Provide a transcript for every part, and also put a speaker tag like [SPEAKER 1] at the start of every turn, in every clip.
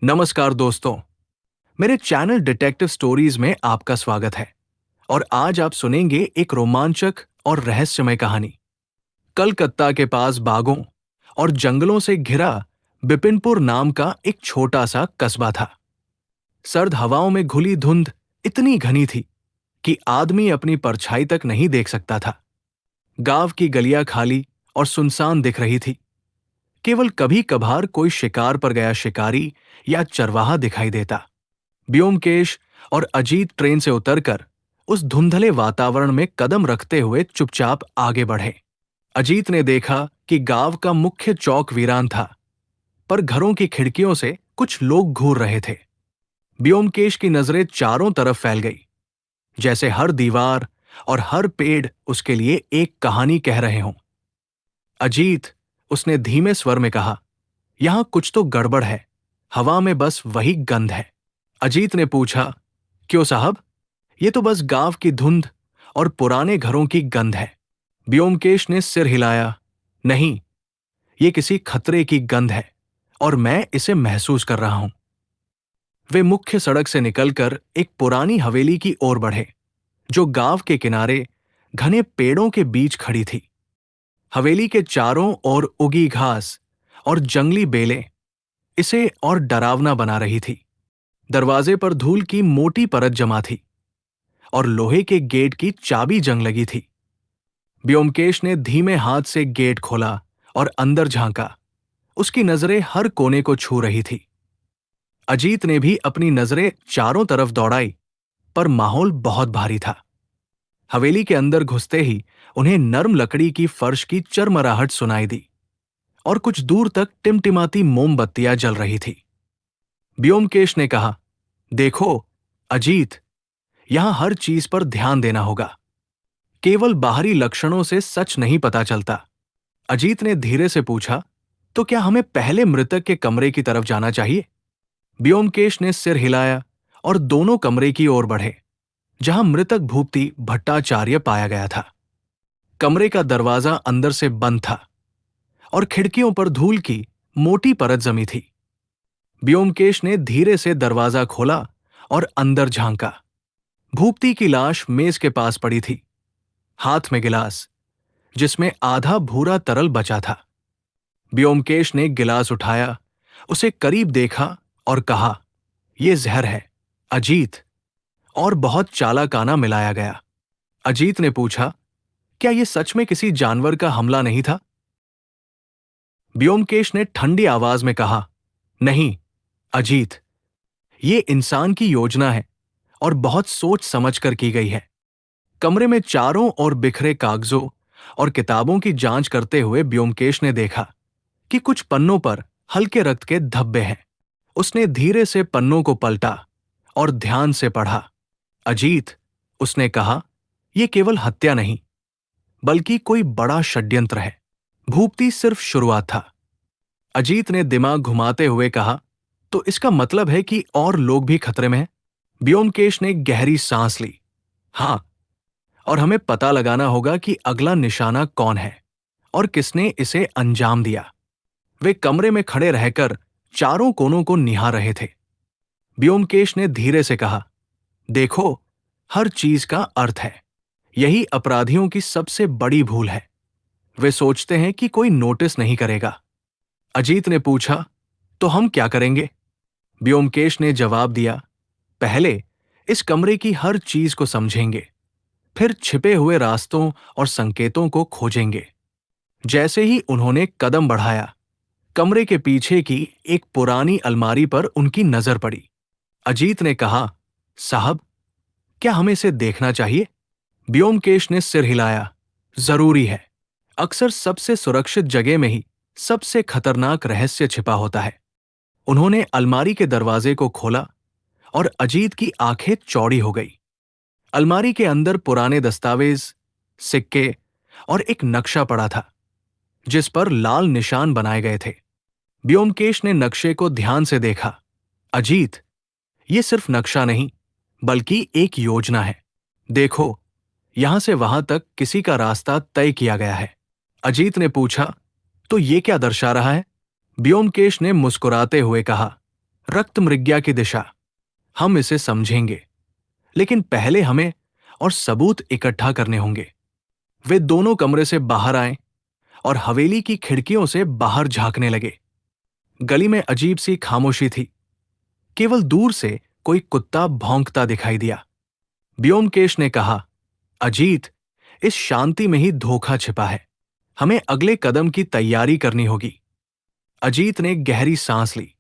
[SPEAKER 1] नमस्कार दोस्तों, मेरे चैनल डिटेक्टिव स्टोरीज में आपका स्वागत है। और आज आप सुनेंगे एक रोमांचक और रहस्यमय कहानी। कलकत्ता के पास बागों और जंगलों से घिरा बिपिनपुर नाम का एक छोटा सा कस्बा था। सर्द हवाओं में घुली धुंध इतनी घनी थी कि आदमी अपनी परछाई तक नहीं देख सकता था। गांव की गलियां खाली और सुनसान दिख रही थी। केवल कभी कभार कोई शिकार पर गया शिकारी या चरवाहा दिखाई देता। ब्योमकेश और अजीत ट्रेन से उतरकर उस धुंधले वातावरण में कदम रखते हुए चुपचाप आगे बढ़े। अजीत ने देखा कि गांव का मुख्य चौक वीरान था, पर घरों की खिड़कियों से कुछ लोग घूर रहे थे। ब्योमकेश की नजरें चारों तरफ फैल गई, जैसे हर दीवार और हर पेड़ उसके लिए एक कहानी कह रहे हों। अजीत, उसने धीमे स्वर में कहा, यहां कुछ तो गड़बड़ है। हवा में बस वही गंध है। अजीत ने पूछा, क्यों साहब? ये तो बस गांव की धुंध और पुराने घरों की गंध है। ब्योमकेश ने सिर हिलाया, नहीं, ये किसी खतरे की गंध है और मैं इसे महसूस कर रहा हूं। वे मुख्य सड़क से निकलकर एक पुरानी हवेली की ओर बढ़े, जो गांव के किनारे घने पेड़ों के बीच खड़ी थी। हवेली के चारों ओर उगी घास और जंगली बेलें इसे और डरावना बना रही थी। दरवाजे पर धूल की मोटी परत जमा थी और लोहे के गेट की चाबी जंग लगी थी। ब्योमकेश ने धीमे हाथ से गेट खोला और अंदर झांका। उसकी नजरें हर कोने को छू रही थी। अजीत ने भी अपनी नजरें चारों तरफ दौड़ाई, पर माहौल बहुत भारी था। हवेली के अंदर घुसते ही उन्हें नर्म लकड़ी की फर्श की चरमराहट सुनाई दी और कुछ दूर तक टिमटिमाती मोमबत्तियां जल रही थी। ब्योमकेश ने कहा, देखो अजीत, यहां हर चीज पर ध्यान देना होगा। केवल बाहरी लक्षणों से सच नहीं पता चलता। अजीत ने धीरे से पूछा, तो क्या हमें पहले मृतक के कमरे की तरफ जाना चाहिए? ब्योमकेश ने सिर हिलाया और दोनों कमरे की ओर बढ़े, जहां मृतक भूपति भट्टाचार्य पाया गया था। कमरे का दरवाजा अंदर से बंद था और खिड़कियों पर धूल की मोटी परत जमी थी। ब्योमकेश ने धीरे से दरवाजा खोला और अंदर झांका। भूपति की लाश मेज के पास पड़ी थी, हाथ में गिलास, जिसमें आधा भूरा तरल बचा था। ब्योमकेश ने गिलास उठाया, उसे करीब देखा और कहा, यह जहर है अजीत, और बहुत चालाकाना मिलाया गया। अजीत ने पूछा, क्या यह सच में किसी जानवर का हमला नहीं था? ब्योमकेश ने ठंडी आवाज में कहा, नहीं अजीत, ये इंसान की योजना है और बहुत सोच समझकर की गई है। कमरे में चारों ओर बिखरे कागजों और किताबों की जांच करते हुए ब्योमकेश ने देखा कि कुछ पन्नों पर हल्के रक्त के धब्बे हैं। उसने धीरे से पन्नों को पलटा और ध्यान से पढ़ा। अजीत, उसने कहा, यह केवल हत्या नहीं, बल्कि कोई बड़ा षड्यंत्र है। भूपति सिर्फ शुरुआत था। अजीत ने दिमाग घुमाते हुए कहा, तो इसका मतलब है कि और लोग भी खतरे में हैं? ब्योमकेश ने गहरी सांस ली। हां, और हमें पता लगाना होगा कि अगला निशाना कौन है और किसने इसे अंजाम दिया। वे कमरे में खड़े रहकर चारों कोनों को निहार रहे थे। ब्योमकेश ने धीरे से कहा, देखो, हर चीज का अर्थ है। यही अपराधियों की सबसे बड़ी भूल है। वे सोचते हैं कि कोई नोटिस नहीं करेगा। अजीत ने पूछा, तो हम क्या करेंगे? ब्योमकेश ने जवाब दिया, पहले इस कमरे की हर चीज को समझेंगे, फिर छिपे हुए रास्तों और संकेतों को खोजेंगे। जैसे ही उन्होंने कदम बढ़ाया, कमरे के पीछे की एक पुरानी अलमारी पर उनकी नजर पड़ी। अजीत ने कहा, साहब, क्या हमें इसे देखना चाहिए? ब्योमकेश ने सिर हिलाया, जरूरी है। अक्सर सबसे सुरक्षित जगह में ही सबसे खतरनाक रहस्य छिपा होता है। उन्होंने अलमारी के दरवाजे को खोला और अजीत की आंखें चौड़ी हो गई। अलमारी के अंदर पुराने दस्तावेज, सिक्के और एक नक्शा पड़ा था, जिस पर लाल निशान बनाए गए थे। ब्योमकेश ने नक्शे को ध्यान से देखा। अजीत, ये सिर्फ नक्शा नहीं, बल्कि एक योजना है। देखो, यहां से वहां तक किसी का रास्ता तय किया गया है। अजीत ने पूछा, तो ये क्या दर्शा रहा है? ब्योमकेश ने मुस्कुराते हुए कहा, रक्त मृग्या की दिशा। हम इसे समझेंगे, लेकिन पहले हमें और सबूत इकट्ठा करने होंगे। वे दोनों कमरे से बाहर आए और हवेली की खिड़कियों से बाहर झांकने लगे। गली में अजीब सी खामोशी थी। केवल दूर से कोई कुत्ता भौंकता दिखाई दिया। ब्योमकेश ने कहा, अजीत, इस शांति में ही धोखा छिपा है। हमें अगले कदम की तैयारी करनी होगी। अजीत ने गहरी सांस ली।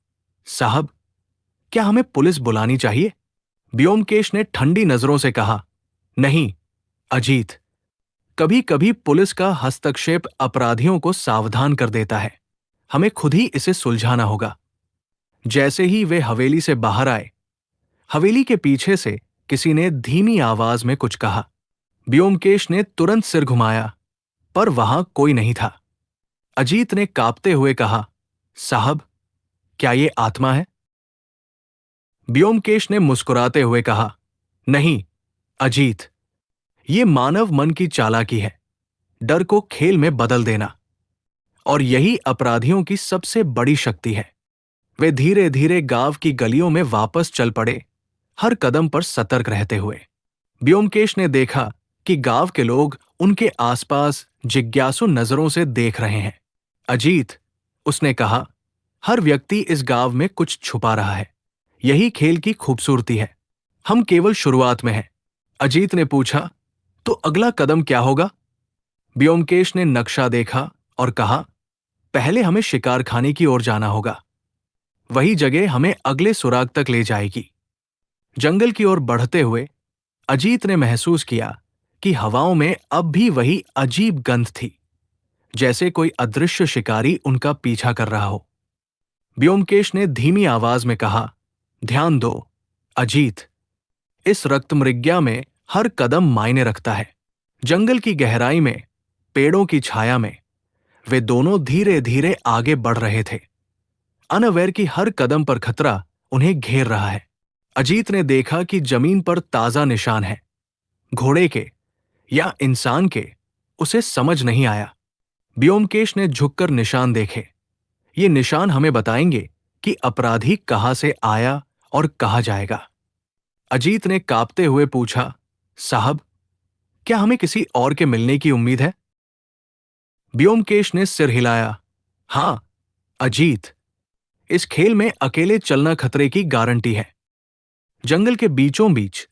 [SPEAKER 1] साहब, क्या हमें पुलिस बुलानी चाहिए? ब्योमकेश ने ठंडी नजरों से कहा, नहीं अजीत, कभी कभी पुलिस का हस्तक्षेप अपराधियों को सावधान कर देता है। हमें खुद ही इसे सुलझाना होगा। जैसे ही वे हवेली से बाहर आए, हवेली के पीछे से किसी ने धीमी आवाज में कुछ कहा। ब्योमकेश ने तुरंत सिर घुमाया, पर वहां कोई नहीं था। अजीत ने कांपते हुए कहा, साहब, क्या ये आत्मा है? ब्योमकेश ने मुस्कुराते हुए कहा, नहीं अजीत, ये मानव मन की चालाकी है, डर को खेल में बदल देना। और यही अपराधियों की सबसे बड़ी शक्ति है। वे धीरे धीरे गांव की गलियों में वापस चल पड़े, हर कदम पर सतर्क रहते हुए। ब्योमकेश ने देखा कि गांव के लोग उनके आसपास जिज्ञासु नजरों से देख रहे हैं। अजीत, उसने कहा, हर व्यक्ति इस गांव में कुछ छुपा रहा है। यही खेल की खूबसूरती है। हम केवल शुरुआत में हैं। अजीत ने पूछा, तो अगला कदम क्या होगा? ब्योमकेश ने नक्शा देखा और कहा, पहले हमें शिकारखाने की ओर जाना होगा। वही जगह हमें अगले सुराग तक ले जाएगी। जंगल की ओर बढ़ते हुए अजीत ने महसूस किया कि हवाओं में अब भी वही अजीब गंध थी, जैसे कोई अदृश्य शिकारी उनका पीछा कर रहा हो। ब्योमकेश ने धीमी आवाज में कहा, ध्यान दो अजीत, इस रक्तमृग्या में हर कदम मायने रखता है। जंगल की गहराई में, पेड़ों की छाया में वे दोनों धीरे धीरे आगे बढ़ रहे थे। अनअवेयर की हर कदम पर खतरा उन्हें घेर रहा है। अजीत ने देखा कि जमीन पर ताजा निशान है, घोड़े के या इंसान के। उसे समझ नहीं आया। ब्योमकेश ने झुककर निशान देखे। ये निशान हमें बताएंगे कि अपराधी कहां से आया और कहां जाएगा। अजीत ने कांपते हुए पूछा, साहब, क्या हमें किसी और के मिलने की उम्मीद है? ब्योमकेश ने सिर हिलाया। हां अजीत, इस खेल में अकेले चलना खतरे की गारंटी है। जंगल के बीचों बीच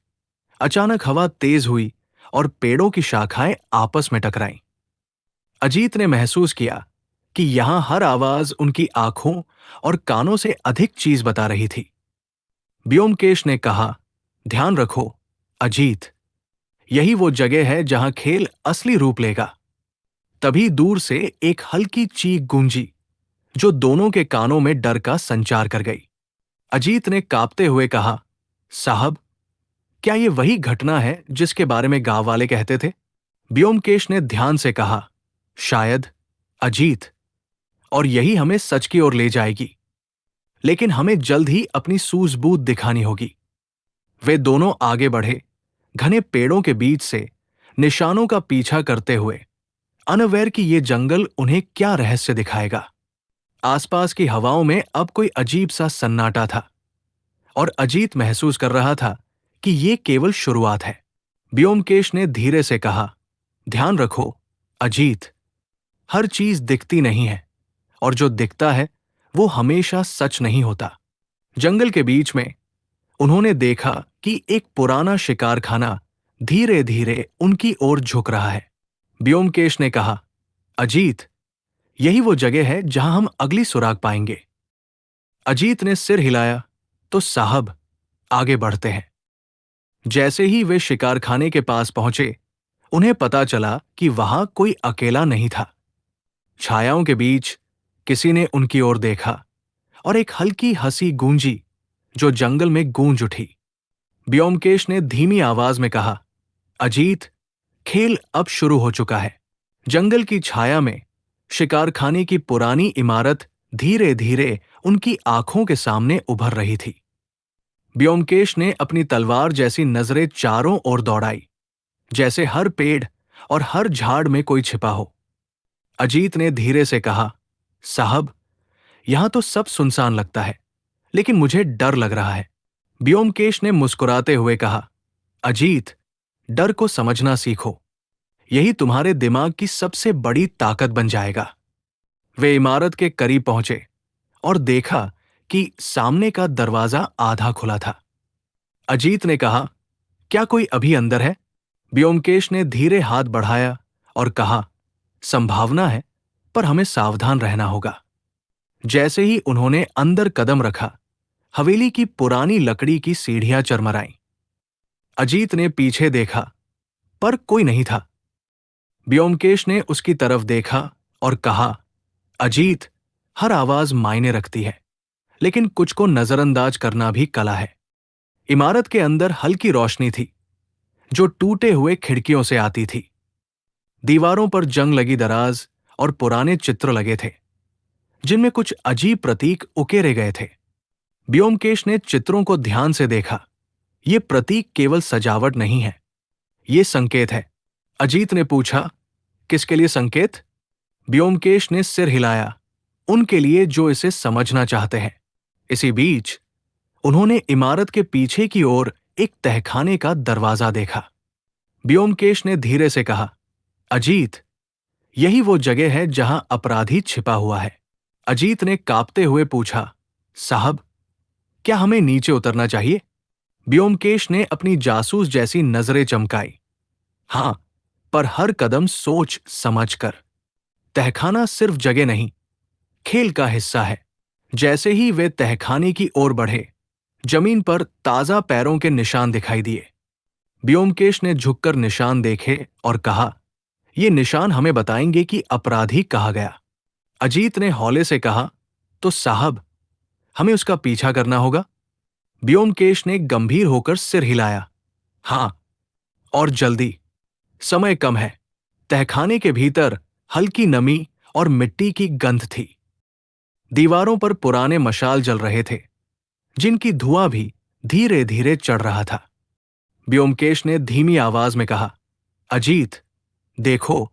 [SPEAKER 1] अचानक हवा तेज हुई और पेड़ों की शाखाएं आपस में टकराईं। अजीत ने महसूस किया कि यहां हर आवाज उनकी आंखों और कानों से अधिक चीज बता रही थी। ब्योमकेश ने कहा, ध्यान रखो अजीत, यही वो जगह है जहां खेल असली रूप लेगा। तभी दूर से एक हल्की चीख गूंजी, जो दोनों के कानों में डर का संचार कर गई। अजीत ने कांपते हुए कहा, साहब, क्या ये वही घटना है जिसके बारे में गांव वाले कहते थे? ब्योमकेश ने ध्यान से कहा, शायद अजीत, और यही हमें सच की ओर ले जाएगी। लेकिन हमें जल्द ही अपनी सूझबूझ दिखानी होगी। वे दोनों आगे बढ़े, घने पेड़ों के बीच से निशानों का पीछा करते हुए, अनअवेयर कि ये जंगल उन्हें क्या रहस्य दिखाएगा। आसपास की हवाओं में अब कोई अजीब सा सन्नाटा था, और अजीत महसूस कर रहा था कि ये केवल शुरुआत है। ब्योमकेश ने धीरे से कहा, ध्यान रखो अजीत, हर चीज दिखती नहीं है, और जो दिखता है वो हमेशा सच नहीं होता। जंगल के बीच में उन्होंने देखा कि एक पुराना शिकारखाना धीरे धीरे उनकी ओर झुक रहा है। ब्योमकेश ने कहा, अजीत, यही वो जगह है जहां हम अगली सुराग पाएंगे। अजीत ने सिर हिलाया, तो साहब, आगे बढ़ते हैं। जैसे ही वे शिकारखाने के पास पहुंचे, उन्हें पता चला कि वहां कोई अकेला नहीं था। छायाओं के बीच किसी ने उनकी ओर देखा, और एक हल्की हंसी गूंजी, जो जंगल में गूंज उठी। ब्योमकेश ने धीमी आवाज में कहा, अजीत, खेल अब शुरू हो चुका है। जंगल की छाया में शिकारखाने की पुरानी इमारत धीरे धीरे उनकी आंखों के सामने उभर रही थी। ब्योमकेश ने अपनी तलवार जैसी नजरें चारों ओर दौड़ाई, जैसे हर पेड़ और हर झाड़ में कोई छिपा हो। अजीत ने धीरे से कहा, साहब, यहां तो सब सुनसान लगता है, लेकिन मुझे डर लग रहा है। ब्योमकेश ने मुस्कुराते हुए कहा, अजीत, डर को समझना सीखो। यही तुम्हारे दिमाग की सबसे बड़ी ताकत बन जाएगा। वे इमारत के करीब पहुंचे और देखा कि सामने का दरवाजा आधा खुला था। अजीत ने कहा, क्या कोई अभी अंदर है? ब्योमकेश ने धीरे हाथ बढ़ाया और कहा, संभावना है, पर हमें सावधान रहना होगा। जैसे ही उन्होंने अंदर कदम रखा, हवेली की पुरानी लकड़ी की सीढ़ियां चरमराईं। अजीत ने पीछे देखा, पर कोई नहीं था। ब्योमकेश ने उसकी तरफ देखा और कहा, अजीत, हर आवाज मायने रखती है, लेकिन कुछ को नजरअंदाज करना भी कला है। इमारत के अंदर हल्की रोशनी थी, जो टूटे हुए खिड़कियों से आती थी। दीवारों पर जंग लगी दराज और पुराने चित्र लगे थे, जिनमें कुछ अजीब प्रतीक उकेरे गए थे। ब्योमकेश ने चित्रों को ध्यान से देखा। ये प्रतीक केवल सजावट नहीं है, ये संकेत है। अजीत ने पूछा, किसके लिए संकेत? ब्योमकेश ने सिर हिलाया, उनके लिए जो इसे समझना चाहते हैं। इसी बीच उन्होंने इमारत के पीछे की ओर एक तहखाने का दरवाजा देखा। ब्योमकेश ने धीरे से कहा, अजीत, यही वो जगह है जहां अपराधी छिपा हुआ है। अजीत ने कांपते हुए पूछा, साहब, क्या हमें नीचे उतरना चाहिए? ब्योमकेश ने अपनी जासूस जैसी नजरें चमकाई। हां, पर हर कदम सोच समझ कर। तहखाना सिर्फ जगह नहीं, खेल का हिस्सा है। जैसे ही वे तहखाने की ओर बढ़े, जमीन पर ताजा पैरों के निशान दिखाई दिए। ब्योमकेश ने झुककर निशान देखे और कहा, ये निशान हमें बताएंगे कि अपराधी कहाँ गया। अजीत ने हौले से कहा, तो साहब, हमें उसका पीछा करना होगा? ब्योमकेश ने गंभीर होकर सिर हिलाया, हां, और जल्दी। समय कम है। तहखाने के भीतर हल्की नमी और मिट्टी की गंध थी। दीवारों पर पुराने मशाल जल रहे थे, जिनकी धुआं भी धीरे धीरे चढ़ रहा था। ब्योमकेश ने धीमी आवाज में कहा, अजीत, देखो,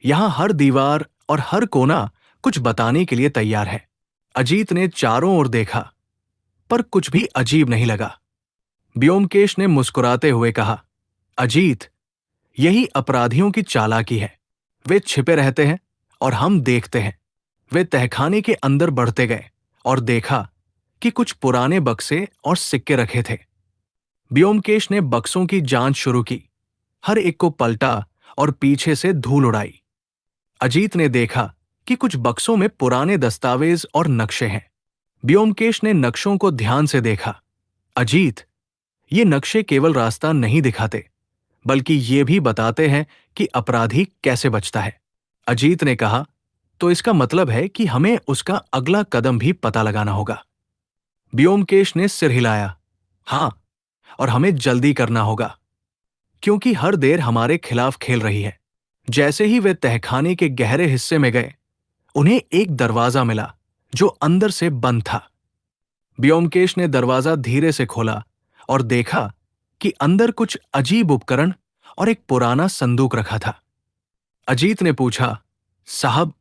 [SPEAKER 1] यहां हर दीवार और हर कोना कुछ बताने के लिए तैयार है। अजीत ने चारों ओर देखा, पर कुछ भी अजीब नहीं लगा। ब्योमकेश ने मुस्कुराते हुए कहा, अजीत, यही अपराधियों की चालाकी है। वे छिपे रहते हैं और हम देखते हैं। वे तहखाने के अंदर बढ़ते गए और देखा कि कुछ पुराने बक्से और सिक्के रखे थे। ब्योमकेश ने बक्सों की जांच शुरू की, हर एक को पलटा और पीछे से धूल उड़ाई। अजीत ने देखा कि कुछ बक्सों में पुराने दस्तावेज और नक्शे हैं। ब्योमकेश ने नक्शों को ध्यान से देखा। अजीत, ये नक्शे केवल रास्ता नहीं दिखाते, बल्कि ये भी बताते हैं कि अपराधी कैसे बचता है। अजीत ने कहा, तो इसका मतलब है कि हमें उसका अगला कदम भी पता लगाना होगा। ब्योमकेश ने सिर हिलाया, हां, और हमें जल्दी करना होगा, क्योंकि हर देर हमारे खिलाफ खेल रही है। जैसे ही वे तहखाने के गहरे हिस्से में गए, उन्हें एक दरवाजा मिला जो अंदर से बंद था। ब्योमकेश ने दरवाजा धीरे से खोला और देखा कि अंदर कुछ अजीब उपकरण और एक पुराना संदूक रखा था। अजीत ने पूछा, साहब,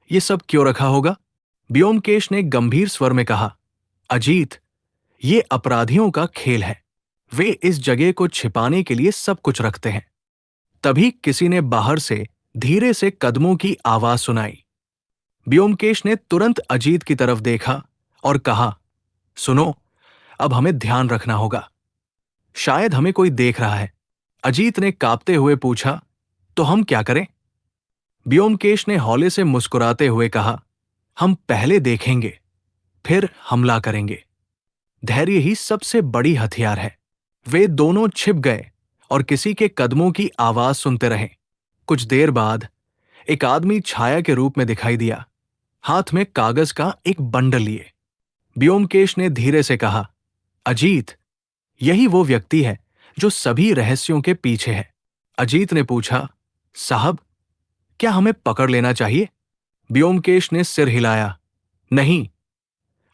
[SPEAKER 1] ये सब क्यों रखा होगा? ब्योमकेश ने गंभीर स्वर में कहा, अजीत, ये अपराधियों का खेल है। वे इस जगह को छिपाने के लिए सब कुछ रखते हैं। तभी किसी ने बाहर से धीरे से कदमों की आवाज सुनाई। ब्योमकेश ने तुरंत अजीत की तरफ देखा और कहा, सुनो, अब हमें ध्यान रखना होगा। शायद हमें कोई देख रहा है। अजीत ने कांपते हुए पूछा, तो हम क्या करें? ब्योमकेश ने हौले से मुस्कुराते हुए कहा, हम पहले देखेंगे, फिर हमला करेंगे। धैर्य ही सबसे बड़ी हथियार है। वे दोनों छिप गए और किसी के कदमों की आवाज सुनते रहे। कुछ देर बाद एक आदमी छाया के रूप में दिखाई दिया, हाथ में कागज का एक बंडल लिए। ब्योमकेश ने धीरे से कहा, अजीत, यही वो व्यक्ति है जो सभी रहस्यों के पीछे है। अजीत ने पूछा, साहब, क्या हमें पकड़ लेना चाहिए? ब्योमकेश ने सिर हिलाया, नहीं,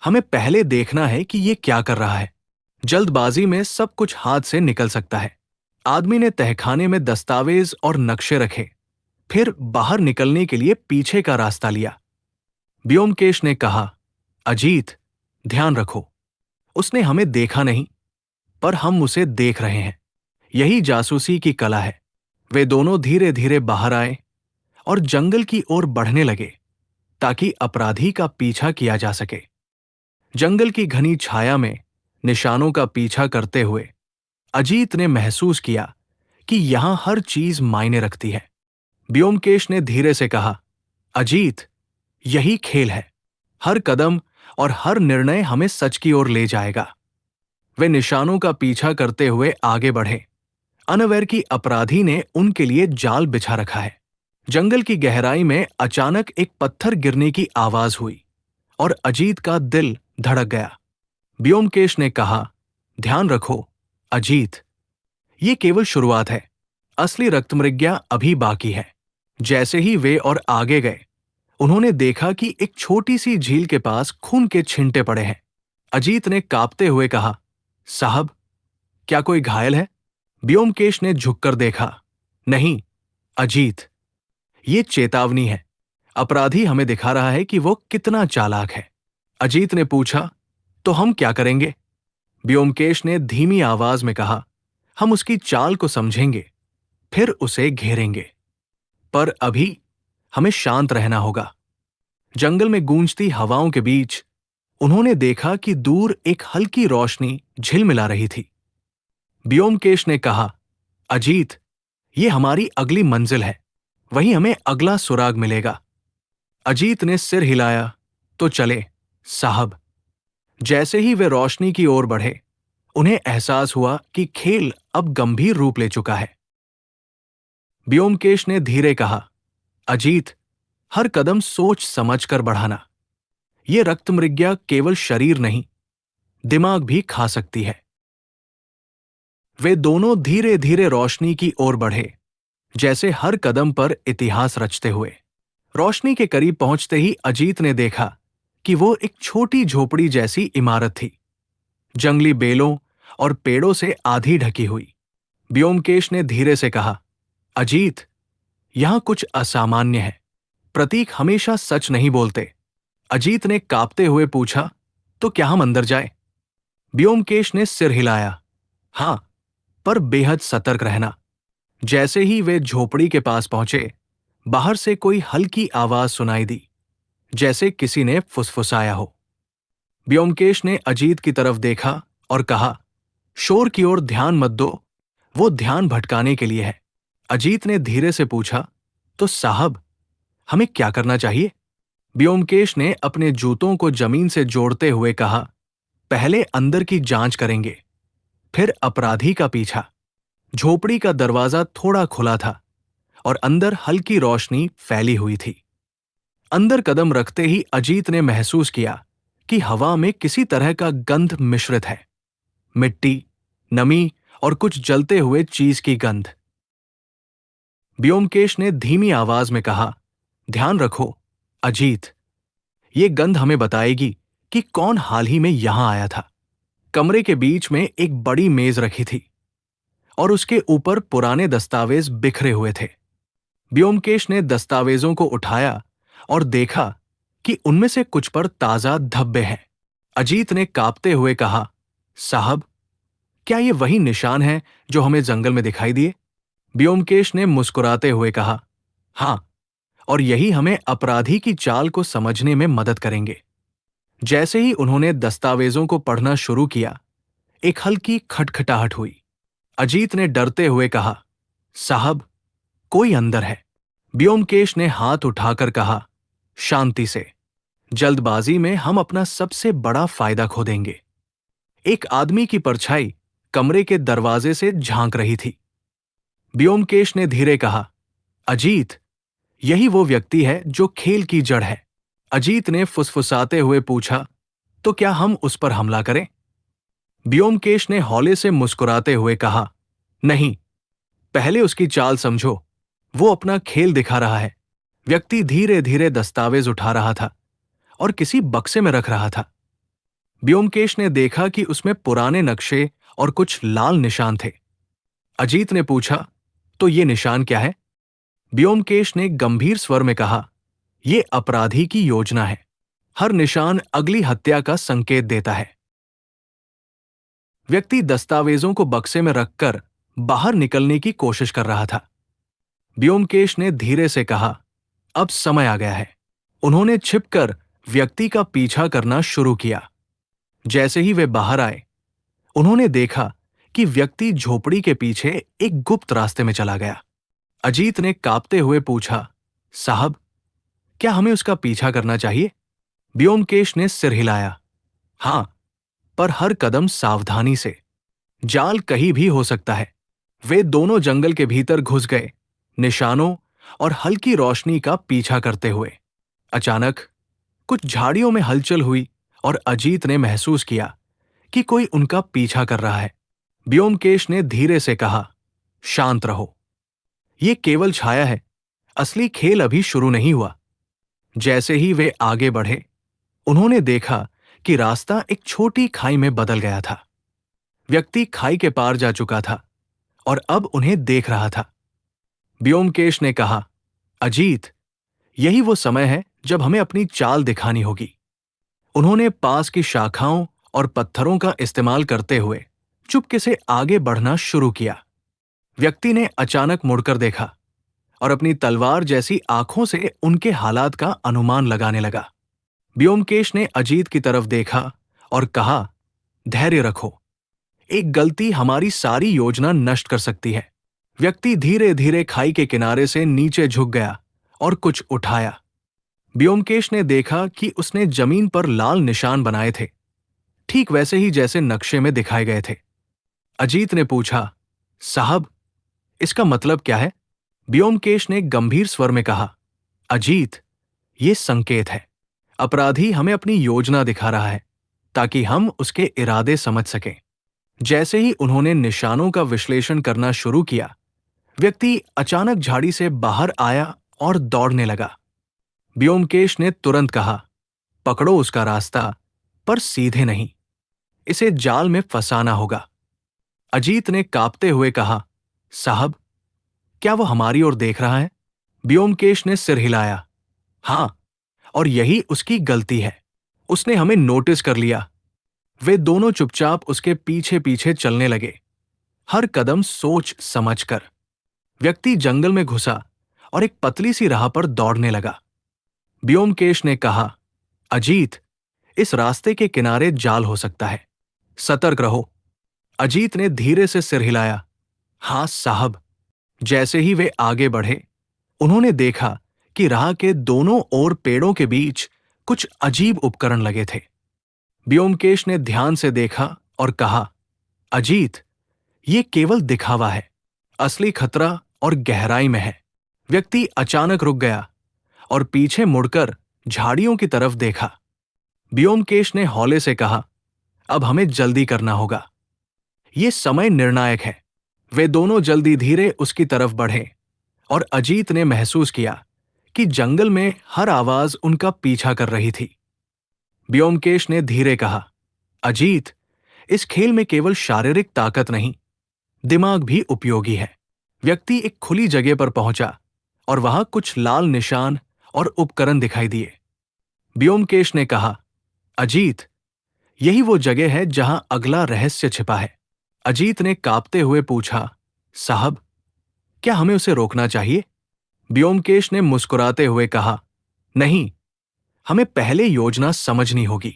[SPEAKER 1] हमें पहले देखना है कि ये क्या कर रहा है। जल्दबाजी में सब कुछ हाथ से निकल सकता है। आदमी ने तहखाने में दस्तावेज और नक्शे रखे, फिर बाहर निकलने के लिए पीछे का रास्ता लिया। ब्योमकेश ने कहा, अजीत, ध्यान रखो, उसने हमें देखा नहीं, पर हम उसे देख रहे हैं। यही जासूसी की कला है। वे दोनों धीरे धीरे बाहर आए और जंगल की ओर बढ़ने लगे ताकि अपराधी का पीछा किया जा सके। जंगल की घनी छाया में निशानों का पीछा करते हुए अजीत ने महसूस किया कि यहां हर चीज मायने रखती है। ब्योमकेश ने धीरे से कहा, अजीत, यही खेल है। हर कदम और हर निर्णय हमें सच की ओर ले जाएगा। वे निशानों का पीछा करते हुए आगे बढ़े। अनअवेयर की अपराधी ने उनके लिए जाल बिछा रखा है। जंगल की गहराई में अचानक एक पत्थर गिरने की आवाज हुई और अजीत का दिल धड़क गया। ब्योमकेश ने कहा, ध्यान रखो, अजीत, ये केवल शुरुआत है। असली रक्तमृज्ञा अभी बाकी है। जैसे ही वे और आगे गए, उन्होंने देखा कि एक छोटी सी झील के पास खून के छिंटे पड़े हैं। अजीत ने कांपते हुए कहा, साहब, क्या कोई घायल है? ब्योमकेश ने झुककर देखा। नहीं, अजीत, ये चेतावनी है। अपराधी हमें दिखा रहा है कि वो कितना चालाक है। अजीत ने पूछा, तो हम क्या करेंगे? ब्योमकेश ने धीमी आवाज में कहा, हम उसकी चाल को समझेंगे, फिर उसे घेरेंगे। पर अभी हमें शांत रहना होगा। जंगल में गूंजती हवाओं के बीच उन्होंने देखा कि दूर एक हल्की रोशनी झिलमिला रही थी। ब्योमकेश ने कहा, अजीत, ये हमारी अगली मंजिल है। वहीं हमें अगला सुराग मिलेगा। अजीत ने सिर हिलाया, तो चले, साहब। जैसे ही वे रोशनी की ओर बढ़े, उन्हें एहसास हुआ कि खेल अब गंभीर रूप ले चुका है। ब्योमकेश ने धीरे कहा, अजीत, हर कदम सोच समझकर बढ़ाना। ये रक्तमृज्ञा केवल शरीर नहीं, दिमाग भी खा सकती है। वे दोनों धीरे धीरे रोशनी की ओर बढ़े, जैसे हर कदम पर इतिहास रचते हुए। रोशनी के करीब पहुंचते ही अजीत ने देखा कि वो एक छोटी झोपड़ी जैसी इमारत थी, जंगली बेलों और पेड़ों से आधी ढकी हुई। ब्योमकेश ने धीरे से कहा, अजीत, यहां कुछ असामान्य है। प्रतीक हमेशा सच नहीं बोलते। अजीत ने कांपते हुए पूछा, तो क्या हम अंदर जाएं? ब्योमकेश ने सिर हिलाया, हां, पर बेहद सतर्क रहना। जैसे ही वे झोपड़ी के पास पहुंचे, बाहर से कोई हल्की आवाज सुनाई दी, जैसे किसी ने फुसफुसाया हो। ब्योमकेश ने अजीत की तरफ देखा और कहा, शोर की ओर ध्यान मत दो, वो ध्यान भटकाने के लिए है। अजीत ने धीरे से पूछा, तो साहब, हमें क्या करना चाहिए? ब्योमकेश ने अपने जूतों को जमीन से जोड़ते हुए कहा, पहले अंदर की जांच करेंगे, फिर अपराधी का पीछा। झोपड़ी का दरवाजा थोड़ा खुला था और अंदर हल्की रोशनी फैली हुई थी। अंदर कदम रखते ही अजीत ने महसूस किया कि हवा में किसी तरह का गंध मिश्रित है। मिट्टी, नमी और कुछ जलते हुए चीज की गंध। ब्योमकेश ने धीमी आवाज में कहा, ध्यान रखो, अजीत, ये गंध हमें बताएगी कि कौन हाल ही में यहां आया था। कमरे के बीच में एक बड़ी मेज रखी थी और उसके ऊपर पुराने दस्तावेज बिखरे हुए थे। ब्योमकेश ने दस्तावेजों को उठाया और देखा कि उनमें से कुछ पर ताजा धब्बे हैं। अजीत ने कांपते हुए कहा, साहब, क्या ये वही निशान हैं जो हमें जंगल में दिखाई दिए? ब्योमकेश ने मुस्कुराते हुए कहा, हां, और यही हमें अपराधी की चाल को समझने में मदद करेंगे। जैसे ही उन्होंने दस्तावेजों को पढ़ना शुरू किया, एक हल्की खटखटाहट हुई। अजीत ने डरते हुए कहा, साहब, कोई अंदर है। ब्योमकेश ने हाथ उठाकर कहा, शांति से। जल्दबाजी में हम अपना सबसे बड़ा फायदा खो देंगे। एक आदमी की परछाई कमरे के दरवाजे से झांक रही थी। ब्योमकेश ने धीरे कहा, अजीत, यही वो व्यक्ति है जो खेल की जड़ है। अजीत ने फुसफुसाते हुए पूछा, तो क्या हम उस पर हमला करें? ब्योमकेश ने हौले से मुस्कुराते हुए कहा, नहीं, पहले उसकी चाल समझो। वो अपना खेल दिखा रहा है। व्यक्ति धीरे धीरे दस्तावेज उठा रहा था और किसी बक्से में रख रहा था। ब्योमकेश ने देखा कि उसमें पुराने नक्शे और कुछ लाल निशान थे। अजीत ने पूछा, तो ये निशान क्या है? ब्योमकेश ने गंभीर स्वर में कहा, ये अपराधी की योजना है। हर निशान अगली हत्या का संकेत देता है। व्यक्ति दस्तावेजों को बक्से में रखकर बाहर निकलने की कोशिश कर रहा था। ब्योमकेश ने धीरे से कहा, अब समय आ गया है। उन्होंने छिपकर व्यक्ति का पीछा करना शुरू किया। जैसे ही वे बाहर आए, उन्होंने देखा कि व्यक्ति झोपड़ी के पीछे एक गुप्त रास्ते में चला गया। अजीत ने कांपते हुए पूछा, साहब, क्या हमें उसका पीछा करना चाहिए? ब्योमकेश ने सिर हिलाया, हां, पर हर कदम सावधानी से। जाल कहीं भी हो सकता है। वे दोनों जंगल के भीतर घुस गए, निशानों और हल्की रोशनी का पीछा करते हुए। अचानक कुछ झाड़ियों में हलचल हुई और अजीत ने महसूस किया कि कोई उनका पीछा कर रहा है। ब्योमकेश ने धीरे से कहा, शांत रहो, ये केवल छाया है, असली खेल अभी शुरू नहीं हुआ। जैसे ही वे आगे बढ़े, उन्होंने देखा कि रास्ता एक छोटी खाई में बदल गया था। व्यक्ति खाई के पार जा चुका था और अब उन्हें देख रहा था। ब्योमकेश ने कहा, अजीत, यही वो समय है जब हमें अपनी चाल दिखानी होगी। उन्होंने पास की शाखाओं और पत्थरों का इस्तेमाल करते हुए चुपके से आगे बढ़ना शुरू किया। व्यक्ति ने अचानक मुड़कर देखा और अपनी तलवार जैसी आंखों से उनके हालात का अनुमान लगाने लगा। ब्योमकेश ने अजीत की तरफ देखा और कहा, धैर्य रखो, एक गलती हमारी सारी योजना नष्ट कर सकती है। व्यक्ति धीरे धीरे खाई के किनारे से नीचे झुक गया और कुछ उठाया। ब्योमकेश ने देखा कि उसने जमीन पर लाल निशान बनाए थे, ठीक वैसे ही जैसे नक्शे में दिखाए गए थे। अजीत ने पूछा, साहब, इसका मतलब क्या है? ब्योमकेश ने गंभीर स्वर में कहा, अजीत, ये संकेत है। अपराधी हमें अपनी योजना दिखा रहा है ताकि हम उसके इरादे समझ सकें। जैसे ही उन्होंने निशानों का विश्लेषण करना शुरू किया, व्यक्ति अचानक झाड़ी से बाहर आया और दौड़ने लगा। ब्योमकेश ने तुरंत कहा, पकड़ो उसका रास्ता, पर सीधे नहीं। इसे जाल में फंसाना होगा। अजीत ने कांपते हुए कहा, साहब, क्या वो हमारी ओर देख रहा है? ब्योमकेश ने सिर हिलाया, हां, और यही उसकी गलती है। उसने हमें नोटिस कर लिया। वे दोनों चुपचाप उसके पीछे पीछे चलने लगे, हर कदम सोच समझकर। व्यक्ति जंगल में घुसा और एक पतली सी राह पर दौड़ने लगा। ब्योमकेश ने कहा, अजीत, इस रास्ते के किनारे जाल हो सकता है, सतर्क रहो। अजीत ने धीरे से सिर हिलाया, हां साहब। जैसे ही वे आगे बढ़े, उन्होंने देखा कि राह के दोनों ओर पेड़ों के बीच कुछ अजीब उपकरण लगे थे। ब्योमकेश ने ध्यान से देखा और कहा, अजीत, ये केवल दिखावा है, असली खतरा और गहराई में है। व्यक्ति अचानक रुक गया और पीछे मुड़कर झाड़ियों की तरफ देखा। ब्योमकेश ने हौले से कहा, अब हमें जल्दी करना होगा, ये समय निर्णायक है। वे दोनों जल्दी धीरे उसकी तरफ बढ़े और अजीत ने महसूस किया कि जंगल में हर आवाज उनका पीछा कर रही थी। ब्योमकेश ने धीरे कहा, अजीत, इस खेल में केवल शारीरिक ताकत नहीं, दिमाग भी उपयोगी है। व्यक्ति एक खुली जगह पर पहुंचा और वहां कुछ लाल निशान और उपकरण दिखाई दिए। ब्योमकेश ने कहा, अजीत, यही वो जगह है जहां अगला रहस्य छिपा है। अजीत ने कांपते हुए पूछा, साहब, क्या हमें उसे रोकना चाहिए? ब्योमकेश ने मुस्कुराते हुए कहा, नहीं, हमें पहले योजना समझनी होगी।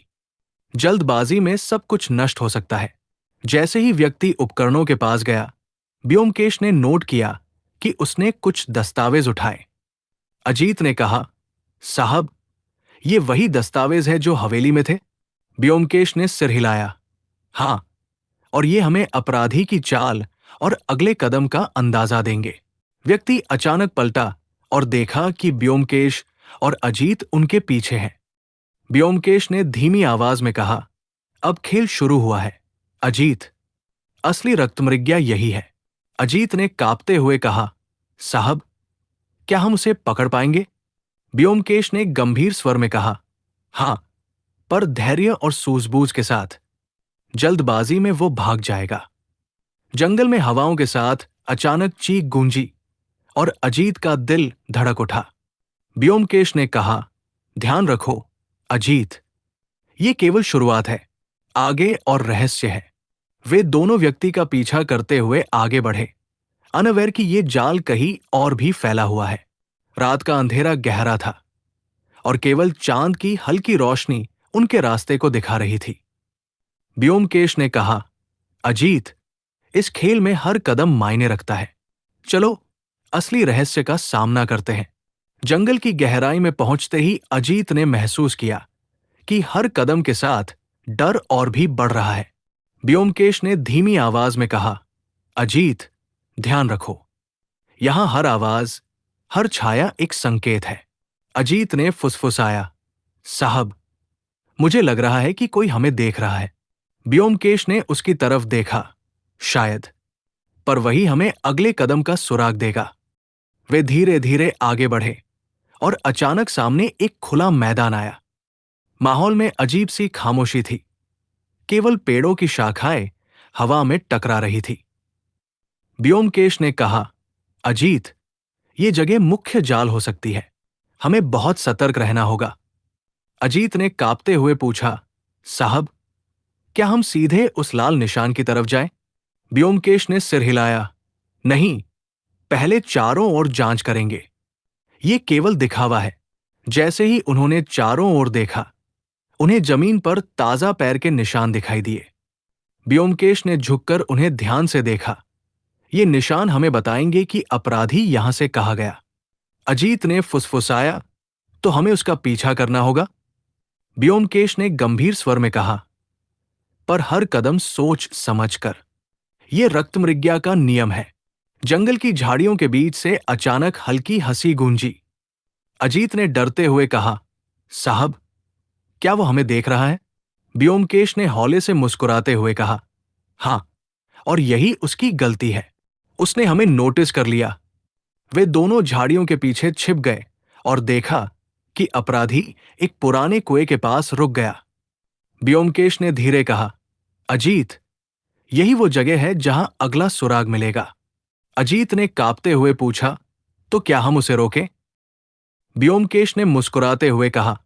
[SPEAKER 1] जल्दबाजी में सब कुछ नष्ट हो सकता है। जैसे ही व्यक्ति उपकरणों के पास गया, ब्योमकेश ने नोट किया कि उसने कुछ दस्तावेज उठाए। अजीत ने कहा, साहब, ये वही दस्तावेज है जो हवेली में थे? ब्योमकेश ने सिर हिलाया, हां, और ये हमें अपराधी की चाल और अगले कदम का अंदाजा देंगे। व्यक्ति अचानक पलटा और देखा कि ब्योमकेश और अजीत उनके पीछे हैं। ब्योमकेश ने धीमी आवाज में कहा, अब खेल शुरू हुआ है, अजीत, असली रक्तमृज्ञा यही है। अजीत ने कांपते हुए कहा, साहब, क्या हम उसे पकड़ पाएंगे? ब्योमकेश ने गंभीर स्वर में कहा, हां, पर धैर्य और सूझबूझ के साथ। जल्दबाजी में वो भाग जाएगा। जंगल में हवाओं के साथ अचानक चीख गूंजी और अजीत का दिल धड़क उठा। ब्योमकेश ने कहा, ध्यान रखो, अजीत, ये केवल शुरुआत है, आगे और रहस्य है। वे दोनों व्यक्ति का पीछा करते हुए आगे बढ़े, अनअवेयर कि ये जाल कहीं और भी फैला हुआ है। रात का अंधेरा गहरा था और केवल चांद की हल्की रोशनी उनके रास्ते को दिखा रही थी। ब्योमकेश ने कहा, अजीत, इस खेल में हर कदम मायने रखता है। चलो असली रहस्य का सामना करते हैं। जंगल की गहराई में पहुंचते ही अजीत ने महसूस किया कि हर कदम के साथ डर और भी बढ़ रहा है। ब्योमकेश ने धीमी आवाज में कहा, अजीत, ध्यान रखो, यहां हर आवाज, हर छाया एक संकेत है। अजीत ने फुसफुसाया, साहब, मुझे लग रहा है कि कोई हमें देख रहा है। ब्योमकेश ने उसकी तरफ देखा, शायद, पर वही हमें अगले कदम का सुराग देगा। वे धीरे धीरे आगे बढ़े और अचानक सामने एक खुला मैदान आया। माहौल में अजीब सी खामोशी थी, केवल पेड़ों की शाखाएं हवा में टकरा रही थी। ब्योमकेश ने कहा, अजीत, ये जगह मुख्य जाल हो सकती है, हमें बहुत सतर्क रहना होगा। अजीत ने कांपते हुए पूछा, साहब, क्या हम सीधे उस लाल निशान की तरफ जाएं? ब्योमकेश ने सिर हिलाया, नहीं, पहले चारों ओर जांच करेंगे। ये केवल दिखावा है। जैसे ही उन्होंने चारों ओर देखा, उन्हें जमीन पर ताजा पैर के निशान दिखाई दिए। ब्योमकेश ने झुककर उन्हें ध्यान से देखा। ये निशान हमें बताएंगे कि अपराधी यहां से कहा गया। अजीत ने फुसफुसाया, तो हमें उसका पीछा करना होगा। ब्योमकेश ने गंभीर स्वर में कहा, पर हर कदम सोच समझ कर। यह रक्तमृज्ञा का नियम है। जंगल की झाड़ियों के बीच से अचानक हल्की हंसी गूंजी। अजीत ने डरते हुए कहा, साहब, क्या वो हमें देख रहा है? ब्योमकेश ने हौले से मुस्कुराते हुए कहा, हां, और यही उसकी गलती है। उसने हमें नोटिस कर लिया। वे दोनों झाड़ियों के पीछे छिप गए और देखा कि अपराधी एक पुराने कुएं के पास रुक गया। ब्योमकेश ने धीरे कहा, अजीत, यही वो जगह है जहां अगला सुराग मिलेगा। अजीत ने कांपते हुए पूछा, तो क्या हम उसे रोकें? ब्योमकेश ने मुस्कुराते हुए कहा,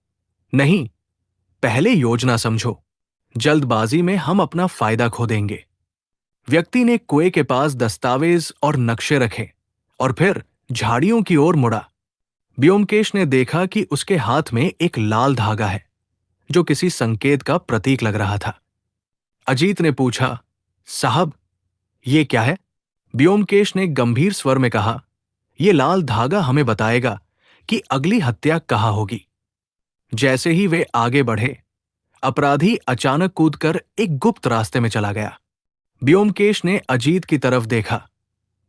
[SPEAKER 1] नहीं, पहले योजना समझो। जल्दबाजी में हम अपना फायदा खो देंगे। व्यक्ति ने कुएं के पास दस्तावेज और नक्शे रखे और फिर झाड़ियों की ओर मुड़ा। ब्योमकेश ने देखा कि उसके हाथ में एक लाल धागा है, जो किसी संकेत का प्रतीक लग रहा था। अजीत ने पूछा, साहब, ये क्या है? ब्योमकेश ने गंभीर स्वर में कहा, यह लाल धागा हमें बताएगा कि अगली हत्या कहाँ होगी। जैसे ही वे आगे बढ़े, अपराधी अचानक कूदकर एक गुप्त रास्ते में चला गया। ब्योमकेश ने अजीत की तरफ देखा,